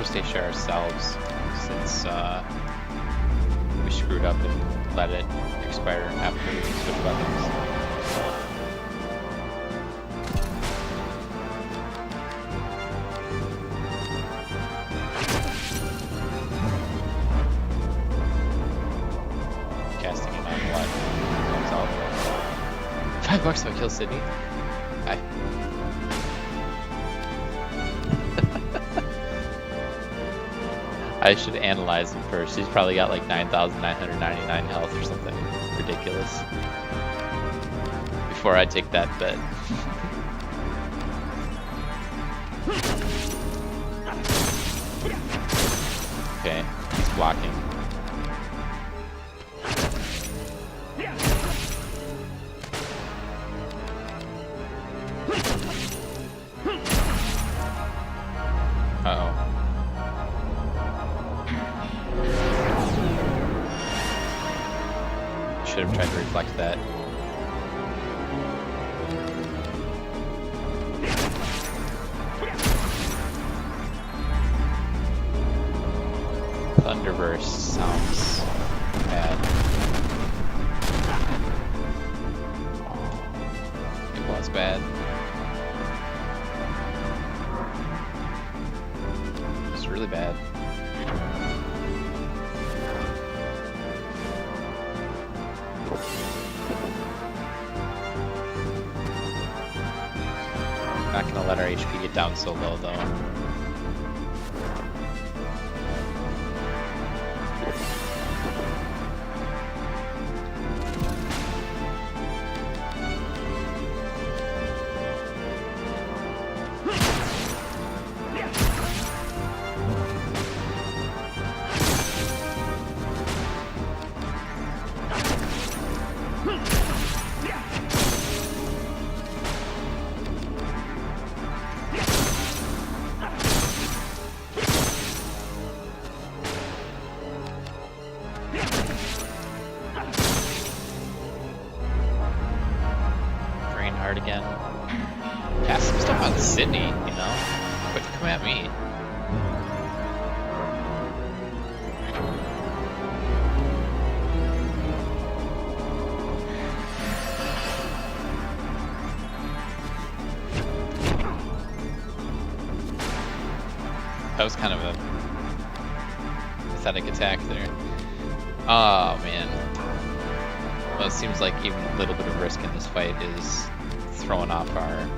Station ourselves, since we screwed up and let it expire after we switch weapons. Casting it on what? $5 if I kill Sydney? Bye. I should analyze him first. He's probably got like 9,999 health or something ridiculous before I take that bet. Okay, he's blocking. Uh-oh. Should have tried to reflect that. Thunderburst sounds bad. It was bad. It was really bad. Not gonna let our HP get down so low though. Again. Cast some stuff on Sydney, you know? Quit come at me. That was kind of a pathetic attack there. Oh man. Well, it seems like even a little bit of risk in this fight is throwing off our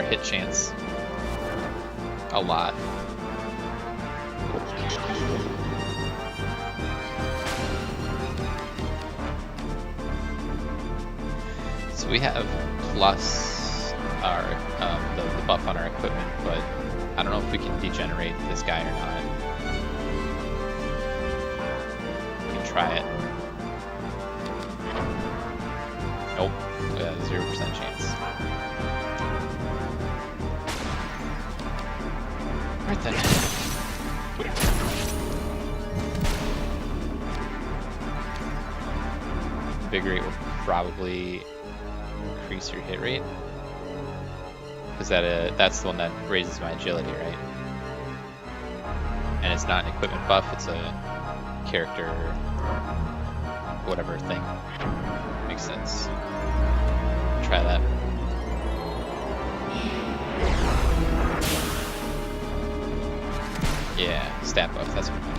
hit chance a lot. So we have plus our the buff on our equipment, but I don't know if we can degenerate this guy or not. We can try it. Nope, 0% chance. Right then. Invigorate will probably increase your hit rate. Because that's the one that raises my agility, right? And it's not an equipment buff, it's a character, whatever thing. Makes sense. Try that. Yeah, stat buff, that's what I meant.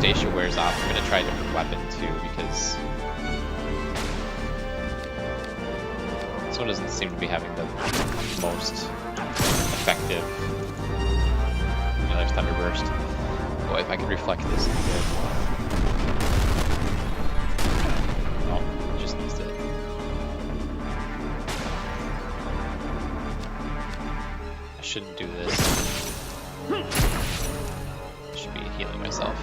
Stacia wears off, I'm gonna try a different weapon too, because this one doesn't seem to be having the most effective. Another Thunderburst. Boy, if I could reflect this, it'd be good. Oh, just missed it. I shouldn't do this. I should be healing myself.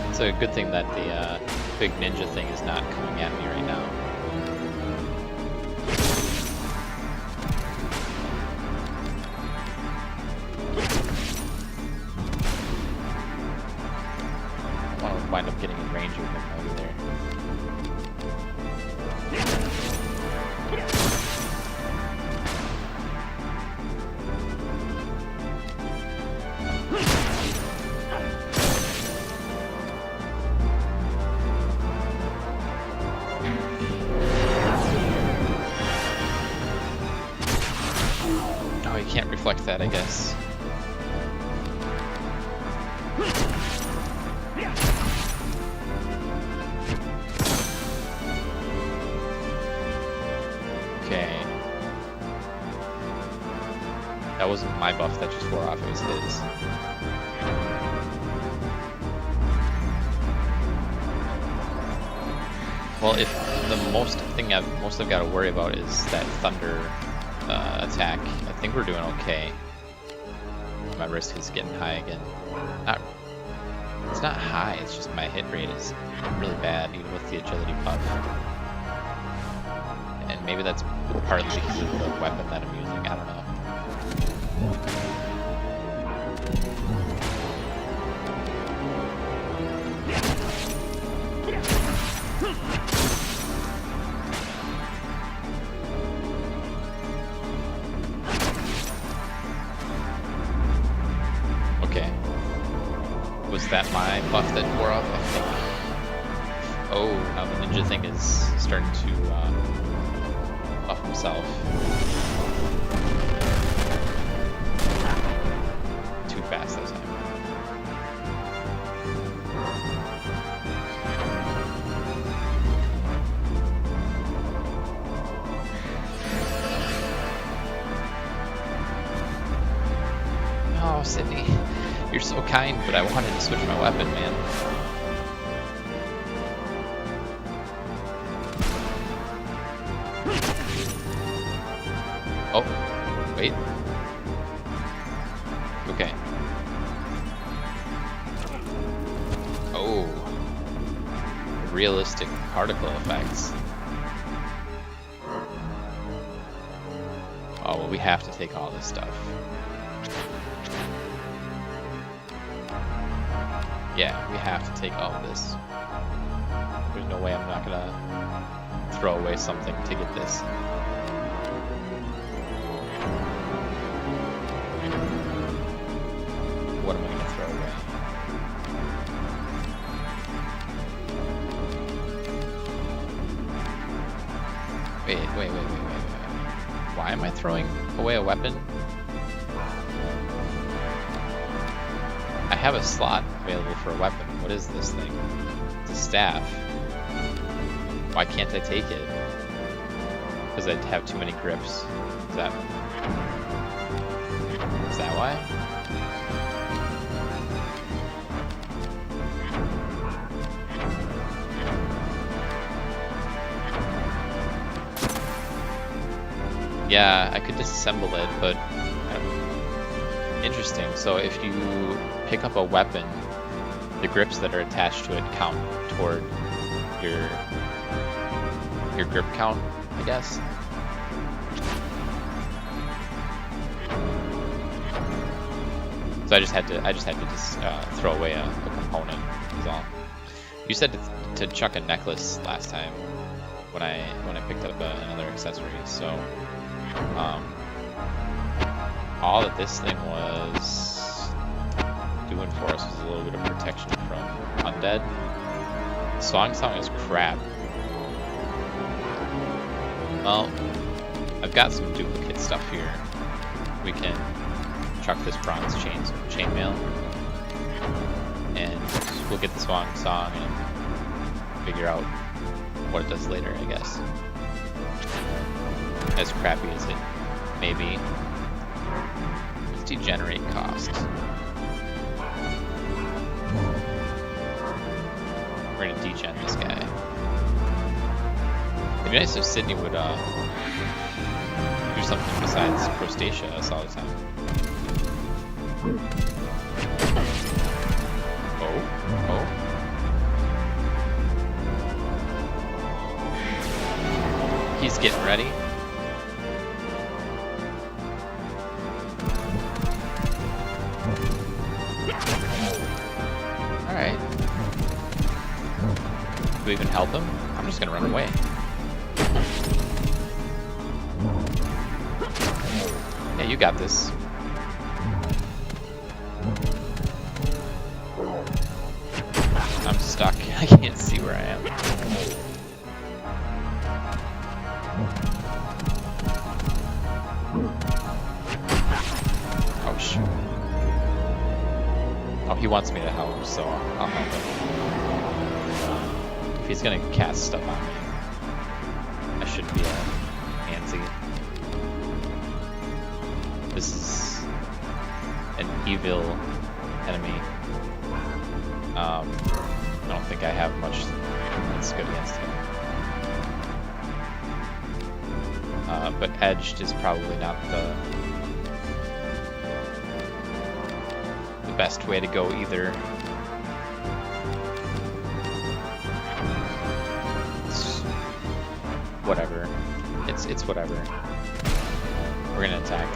It's a good thing that the big ninja thing is not coming at me right now. I want to wind up getting in range of him over there. Can't reflect that, I guess. Okay. That wasn't my buff that just wore off, it was his. Well, if the most thing I've got to worry about is that thunder attack, I think we're doing okay. My risk is getting high again. It's not high, it's just my hit rate is really bad, even with the agility buff. And maybe that's partly because of the weapon that I'm using, I don't know. Was that my buff that wore off? I think. Oh, now the ninja thing is starting to buff himself. Too fast this time. Oh, Sydney. You're so kind, but I wanted to switch my weapon, man. Oh, wait. Okay. Oh. Realistic particle effects. Oh, well, we have to take all this stuff. Yeah, we have to take all of this. There's no way I'm not gonna throw away something to get this. What am I gonna throw away? Wait. Why am I throwing away a weapon? I have a slot available for a weapon. What is this thing? It's a staff. Why can't I take it? Because I'd have too many grips. Is that why? Yeah, I could disassemble it, but interesting. So if you pick up a weapon, the grips that are attached to it count toward your grip count, I guess. So I just had to throw away a component. Is all. You said to chuck a necklace last time when I picked up another accessory. So all that this thing was doing for us was a little bit of protection from undead. Song is crap. Well, I've got some duplicate stuff here. We can chuck this bronze chainmail, and we'll get the song and figure out what it does later, I guess. As crappy as it may be. Let's degenerate cost. We're gonna degen this guy. It'd be nice if Sydney would do something besides Crustacea us all the time. Oh. He's getting ready. Alright. Do we even help him? I'm just gonna run away. Yeah, you got this. I'm stuck. I can't see where I am. Oh, shoot. Oh, he wants me to help, so I'll help him. If he's gonna cast stuff on me, I shouldn't be handsy. This is an evil enemy. I don't think I have much that's good against him. But edged is probably not the best way to go either. It's whatever. It's whatever. We're gonna attack.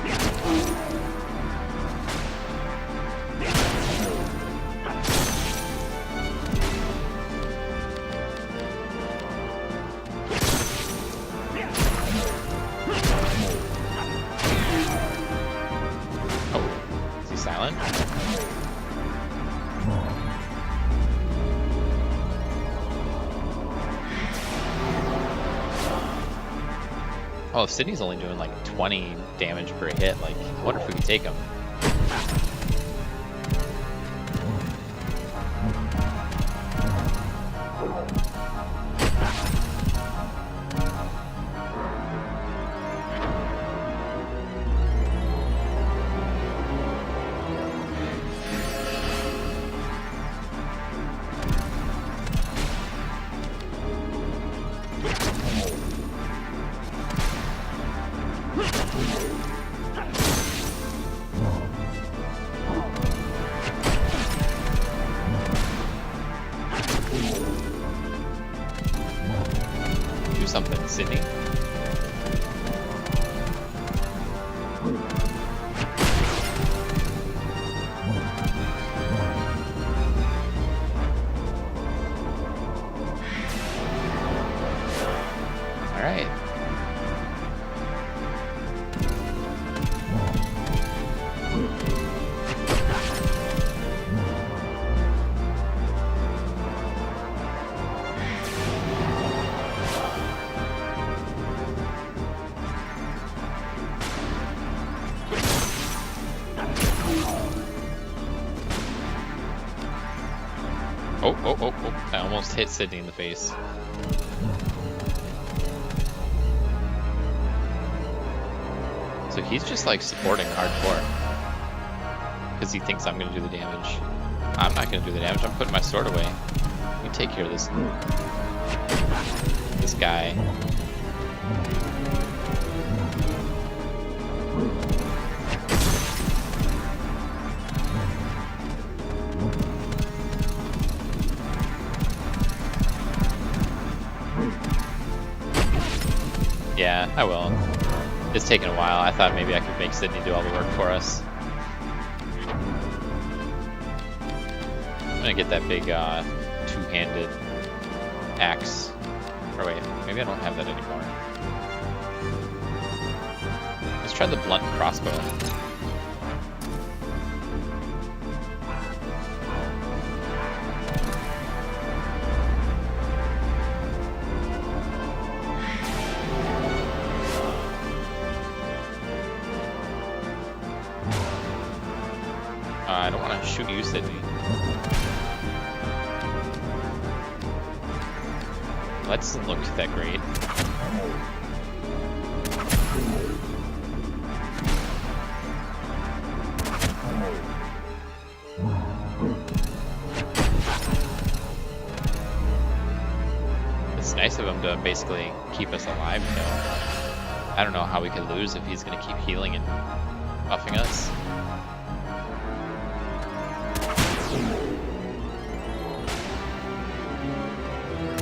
Silent. Oh, if Sydney's only doing like 20 damage per hit, like, I wonder if we can take him. Do something, Sydney. All right. Oh, I almost hit Sydney in the face. So he's just like supporting hardcore. Because he thinks I'm going to do the damage. I'm not going to do the damage, I'm putting my sword away. You take care of this guy. Yeah, I will. It's taken a while. I thought maybe I could make Sydney do all the work for us. I'm gonna get that big two-handed axe. Or wait, maybe I don't have that anymore. Let's try the blunt crossbow. I don't want to shoot you, Sydney. Well, that doesn't look that great. It's nice of him to basically keep us alive, though. I don't know how we could lose if he's going to keep healing and buffing us.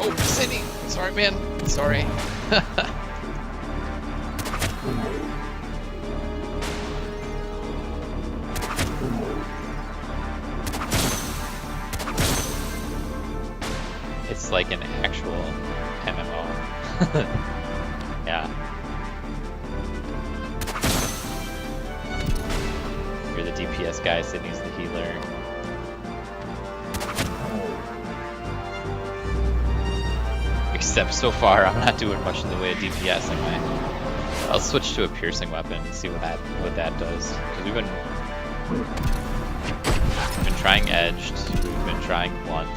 Oh, Sydney! Sorry, man. Sorry. It's like an actual MMO. Yeah. You're the DPS guy, Sydney's the healer. Except so far, I'm not doing much in the way of DPS, am I? I'll switch to a piercing weapon and see what that does. Because we've been trying edged, we've been trying blunt.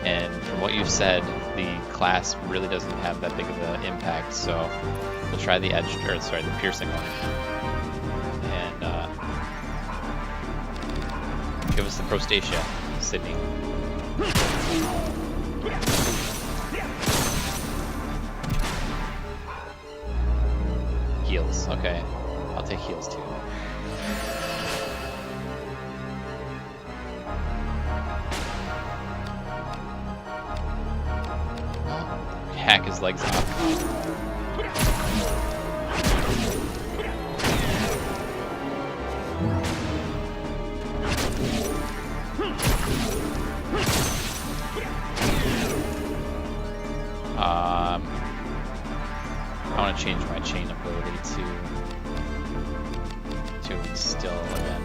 And from what you've said, the class really doesn't have that big of an impact, so we'll try the edged, or sorry, the piercing one. And give us the Prostacia, Sydney. Heals, okay. I'll take heals too. Hack his legs off. I want to change my chain ability to instill again.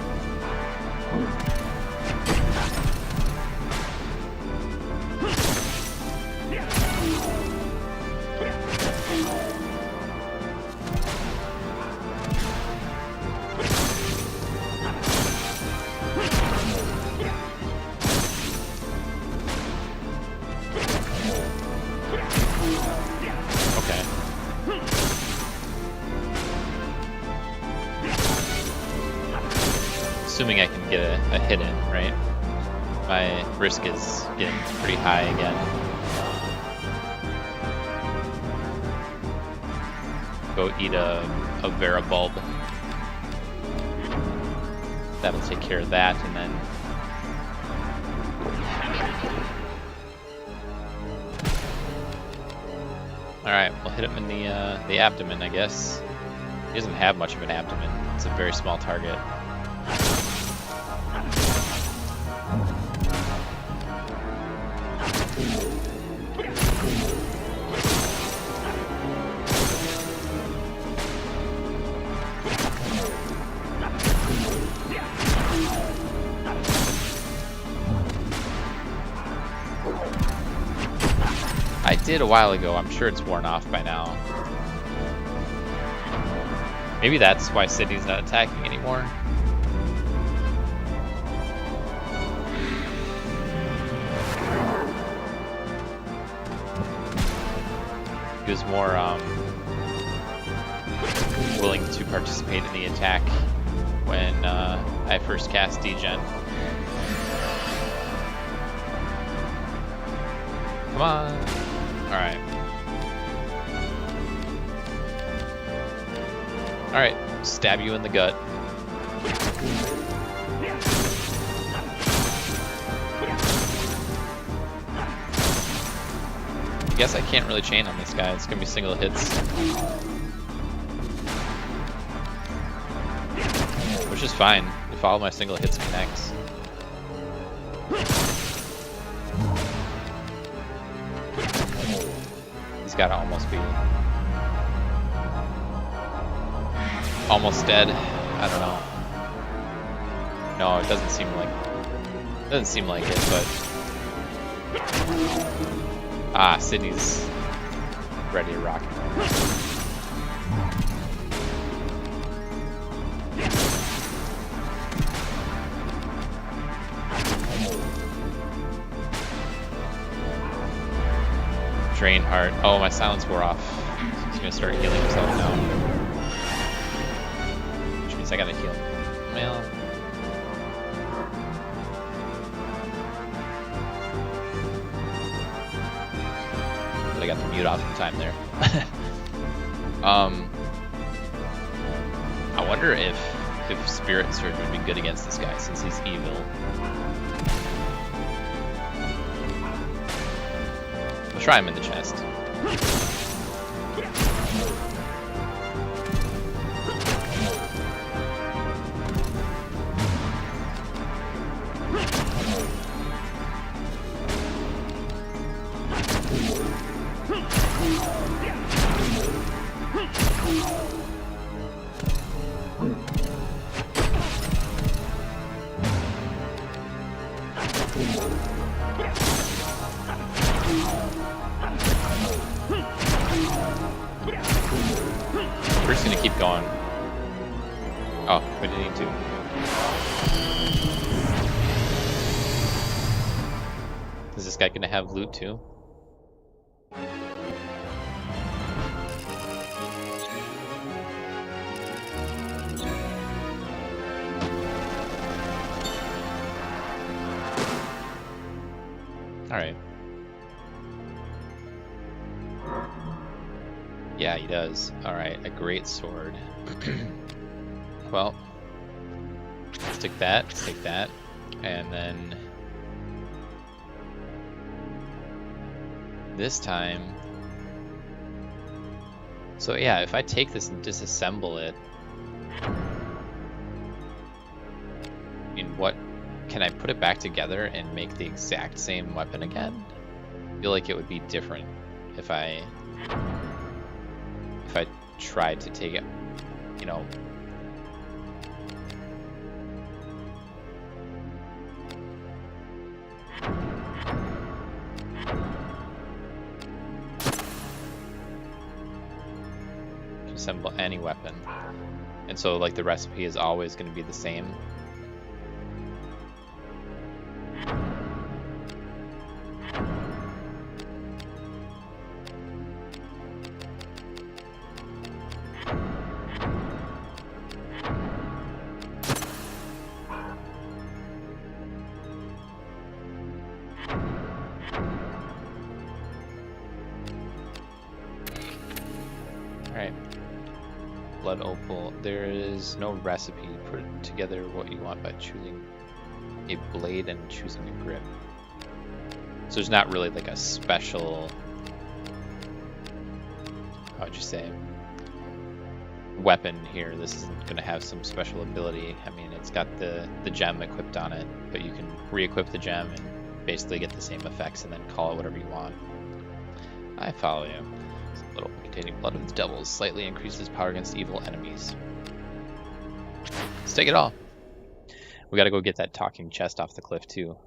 Assuming I can get a hit in, right? My risk is getting pretty high again. Go eat a Vera bulb. That'll take care of that, and then alright, we'll hit him in the abdomen, I guess. He doesn't have much of an abdomen. It's a very small target. I did a while ago. I'm sure it's worn off by now. Maybe that's why Sydney's not attacking anymore. He was more willing to participate in the attack when I first cast Degen. Come on! Alright. Alright, stab you in the gut. I guess I can't really chain on this guy, it's gonna be single hits. Which is fine, if all my single hits connect. He's gotta almost be almost dead. I don't know. No, it doesn't seem like it, but Sydney's ready to rock and roll. drain heart. Oh, my silence wore off. So he's gonna start healing himself now. Which means I gotta heal. Well. But I got the mute off in time there. I wonder if Spirit Surge would be good against this guy since he's evil. I'll try him in the chest. We're just gonna keep going. Oh, we didn't need to. Is this guy gonna have loot too? Alright. Yeah, he does. Alright, a great sword. Well, let's take that, and then this time. So yeah, if I take this and disassemble it, I mean, what can I put it back together and make the exact same weapon again? I feel like it would be different if I tried to take it, you know. Assemble any weapon, and so like the recipe is always going to be the same. Alright. Blood opal. There is no recipe. Put together what you want by choosing a blade and choosing a grip. So there's not really like a special, how would you say, weapon here. This isn't going to have some special ability. I mean, it's got the gem equipped on it, but you can re-equip the gem and basically get the same effects and then call it whatever you want. I follow you. Little containing blood of the devils slightly increases power against evil enemies. Let's take it all. We gotta go get that talking chest off the cliff too.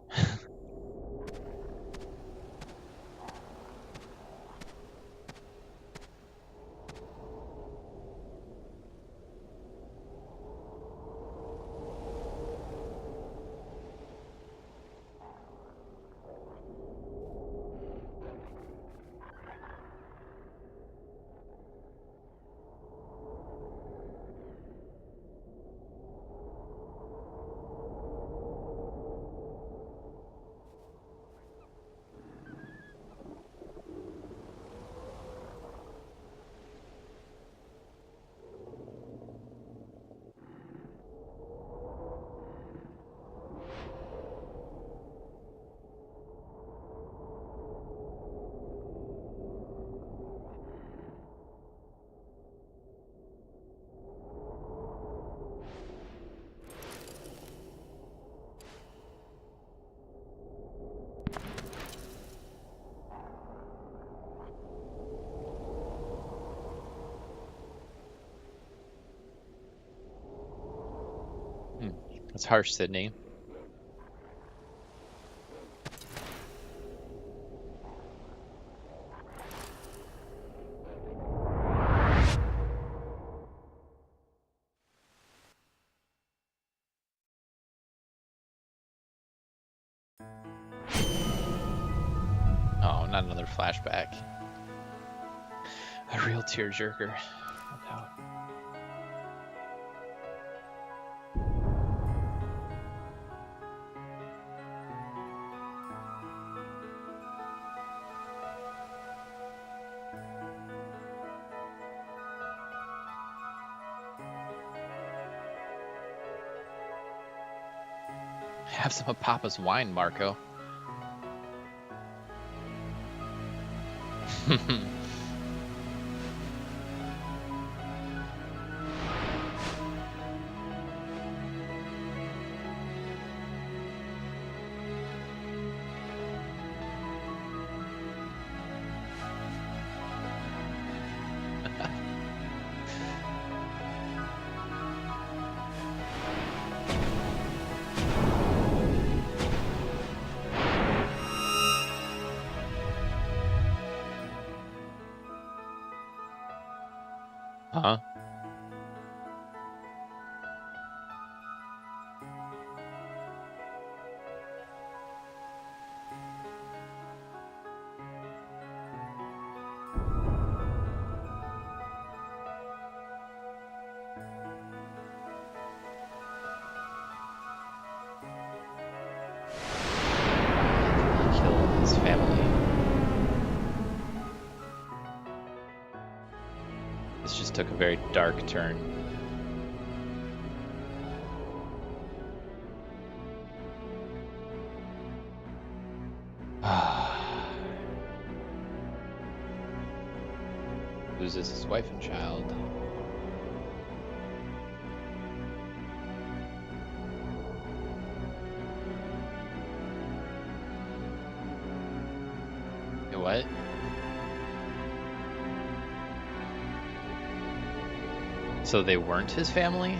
That's harsh, Sydney. Oh, not another flashback. A real tearjerker. No doubt. Have some of Papa's wine, Marco. Huh? Kill his family. This just took a very dark turn. Loses his wife and child. What? So they weren't his family?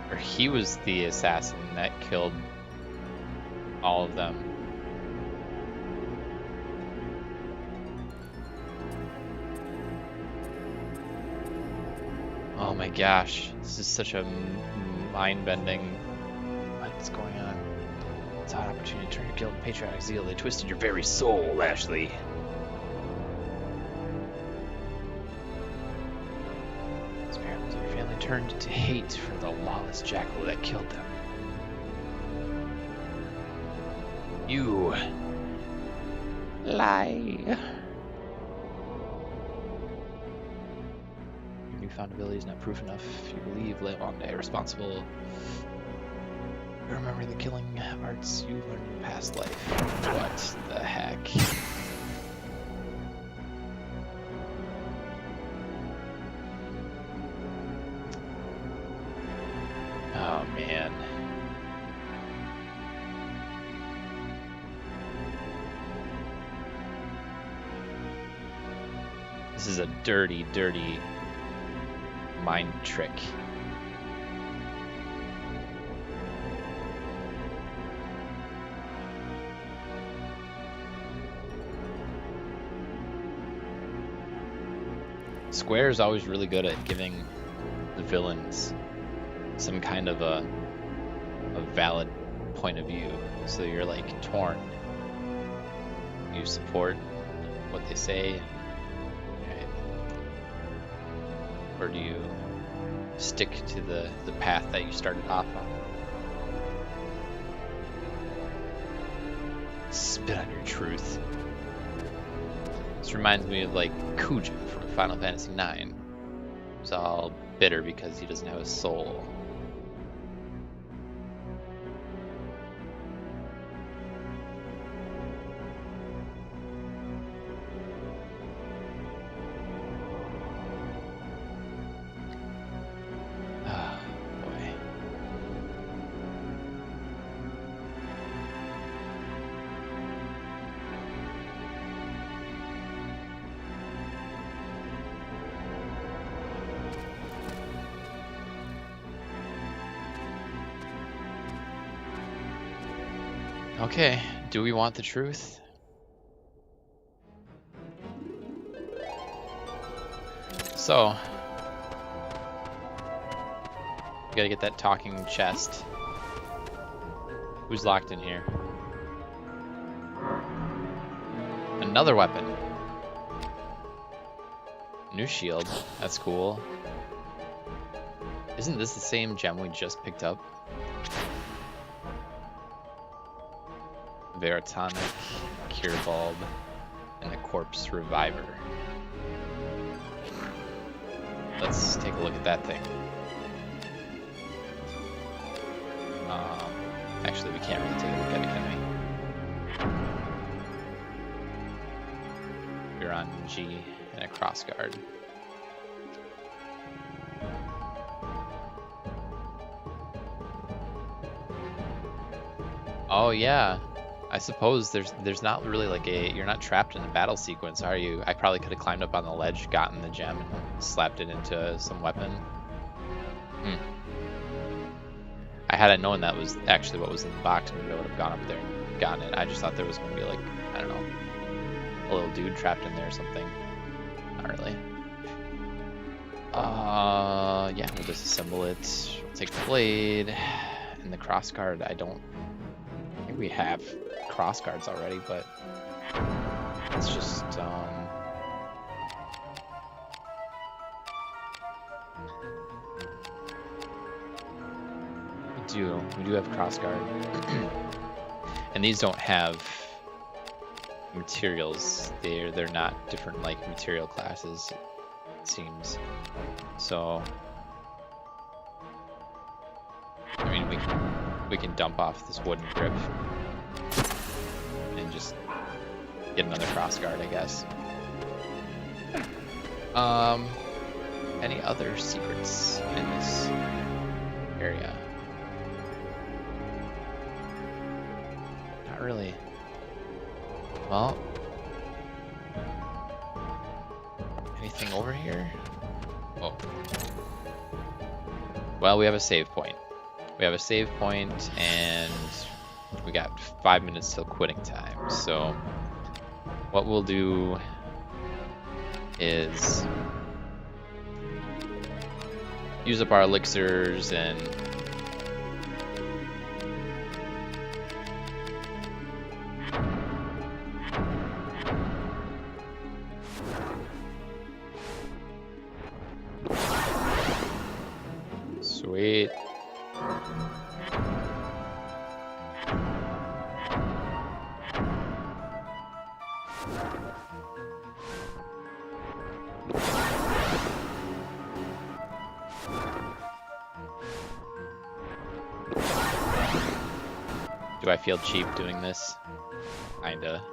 Or he was the assassin that killed all of them? Oh my gosh, this is such a mind-bending. What's going on? It's an opportunity to turn your guilt and patriotic zeal. They twisted your very soul, Ashley. It's apparently your family turned to hate for the lawless jackal that killed them. You lie. Newfound ability is not proof enough. If you believe Leonde responsible for remembering the killing arts you learned in past life. What the heck? Oh man. This is a dirty, dirty mind trick. Square is always really good at giving the villains some kind of a valid point of view, so you're like torn. You support what they say, right? Or do you stick to the path that you started off on? Spit on your truth. This reminds me of like Kuja from Final Fantasy IX. He's all bitter because he doesn't have a soul. Okay, do we want the truth? So, We gotta get that talking chest. Who's locked in here? Another weapon. New shield. That's cool. Isn't this the same gem we just picked up? Veritonic, Cure Bulb, and the Corpse Reviver. Let's take a look at that thing. Actually, we can't really take a look at it, can we? We're on G and a crossguard. Oh yeah, I suppose there's not really like you're not trapped in a battle sequence, are you? I probably could have climbed up on the ledge, gotten the gem, and slapped it into some weapon. Had I known that was actually what was in the box, maybe I would have gone up there and gotten it. I just thought there was going to be like, I don't know, a little dude trapped in there or something. Not really. Yeah, we'll disassemble it. We'll take the blade and the crossguard. I think we have crossguards already, but it's just we do have crossguard. And these don't have materials. They're not different like material classes, it seems. So I mean we can dump off this wooden grip and just get another crossguard, I guess. Any other secrets in this area? Not really. Well, anything over here? Oh. Well, we have a save point. We have a save point, and we got 5 minutes till quitting time. So what we'll do is use up our elixirs and sweet. Do I feel cheap doing this? Kinda.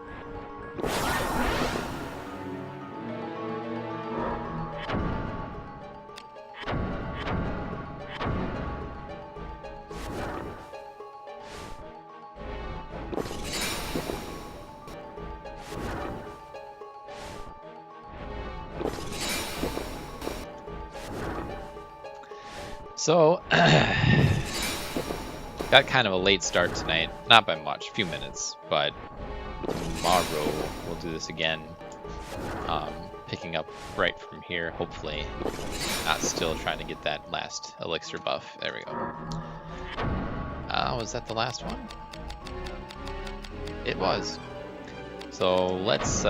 So, got kind of a late start tonight. Not by much, a few minutes, but tomorrow we'll do this again. Picking up right from here, hopefully. Not still trying to get that last elixir buff. There we go. Was that the last one? It was. So let's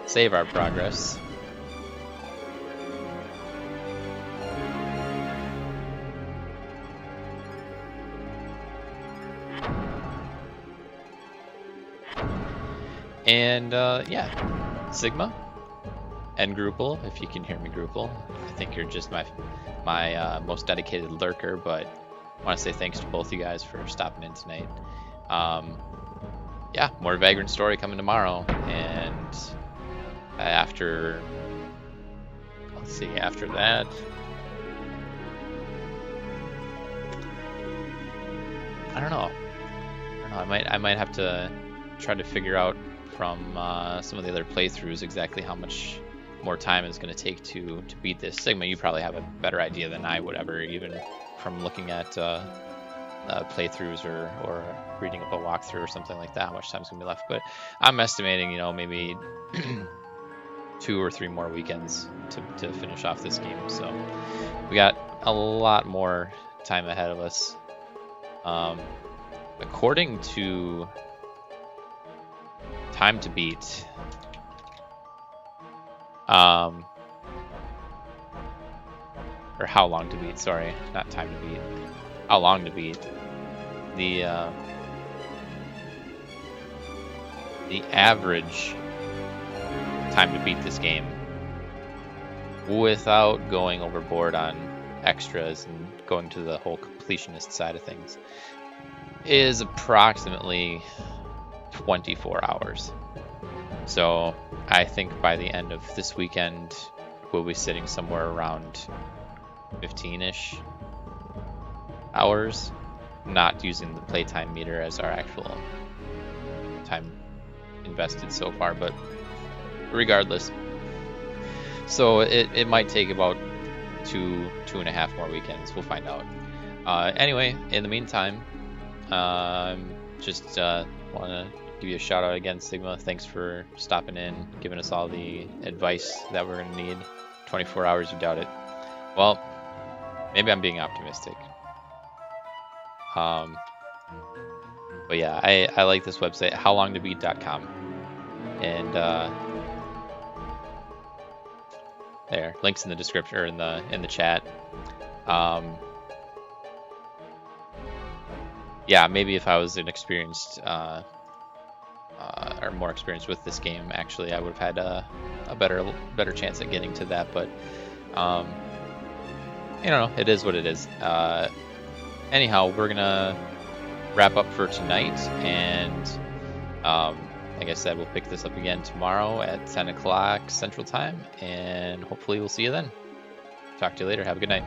save our progress. And yeah, Sigma and Gruple, if you can hear me, Gruple. I think you're just my most dedicated lurker, but I want to say thanks to both you guys for stopping in tonight. Yeah, more Vagrant story coming tomorrow, and after, let's see, after that, I don't know. I might have to try to figure out from some of the other playthroughs exactly how much more time it's going to take to beat this. Sigma, you probably have a better idea than I would ever, even from looking at playthroughs or reading up a walkthrough or something like that, how much time's going to be left. But I'm estimating, maybe 2 or 3 more weekends to finish off this game. So we got a lot more time ahead of us. According to Time to Beat, or How Long to Beat, sorry, not Time to Beat, How Long to Beat, the average time to beat this game without going overboard on extras and going to the whole completionist side of things is approximately 24 hours. So I think by the end of this weekend, we'll be sitting somewhere around 15-ish hours, not using the playtime meter as our actual time invested so far, but regardless. So it might take about 2.5 more weekends. We'll find out. Anyway, in the meantime, just want to give you a shout out again, Sigma. Thanks for stopping in, giving us all the advice that we're going to need. 24 hours, you doubt it. Well, maybe I'm being optimistic. But yeah, I like this website, howlongtobeat.com. And there, links in the description or in the chat. Yeah, maybe if I was an experienced or more experienced with this game, actually, I would have had a better chance at getting to that. But you know, it is what it is. Anyhow, we're gonna wrap up for tonight, and like I said, we'll pick this up again tomorrow at 10 o'clock Central Time, and hopefully we'll see you then. Talk to you later. Have a good night.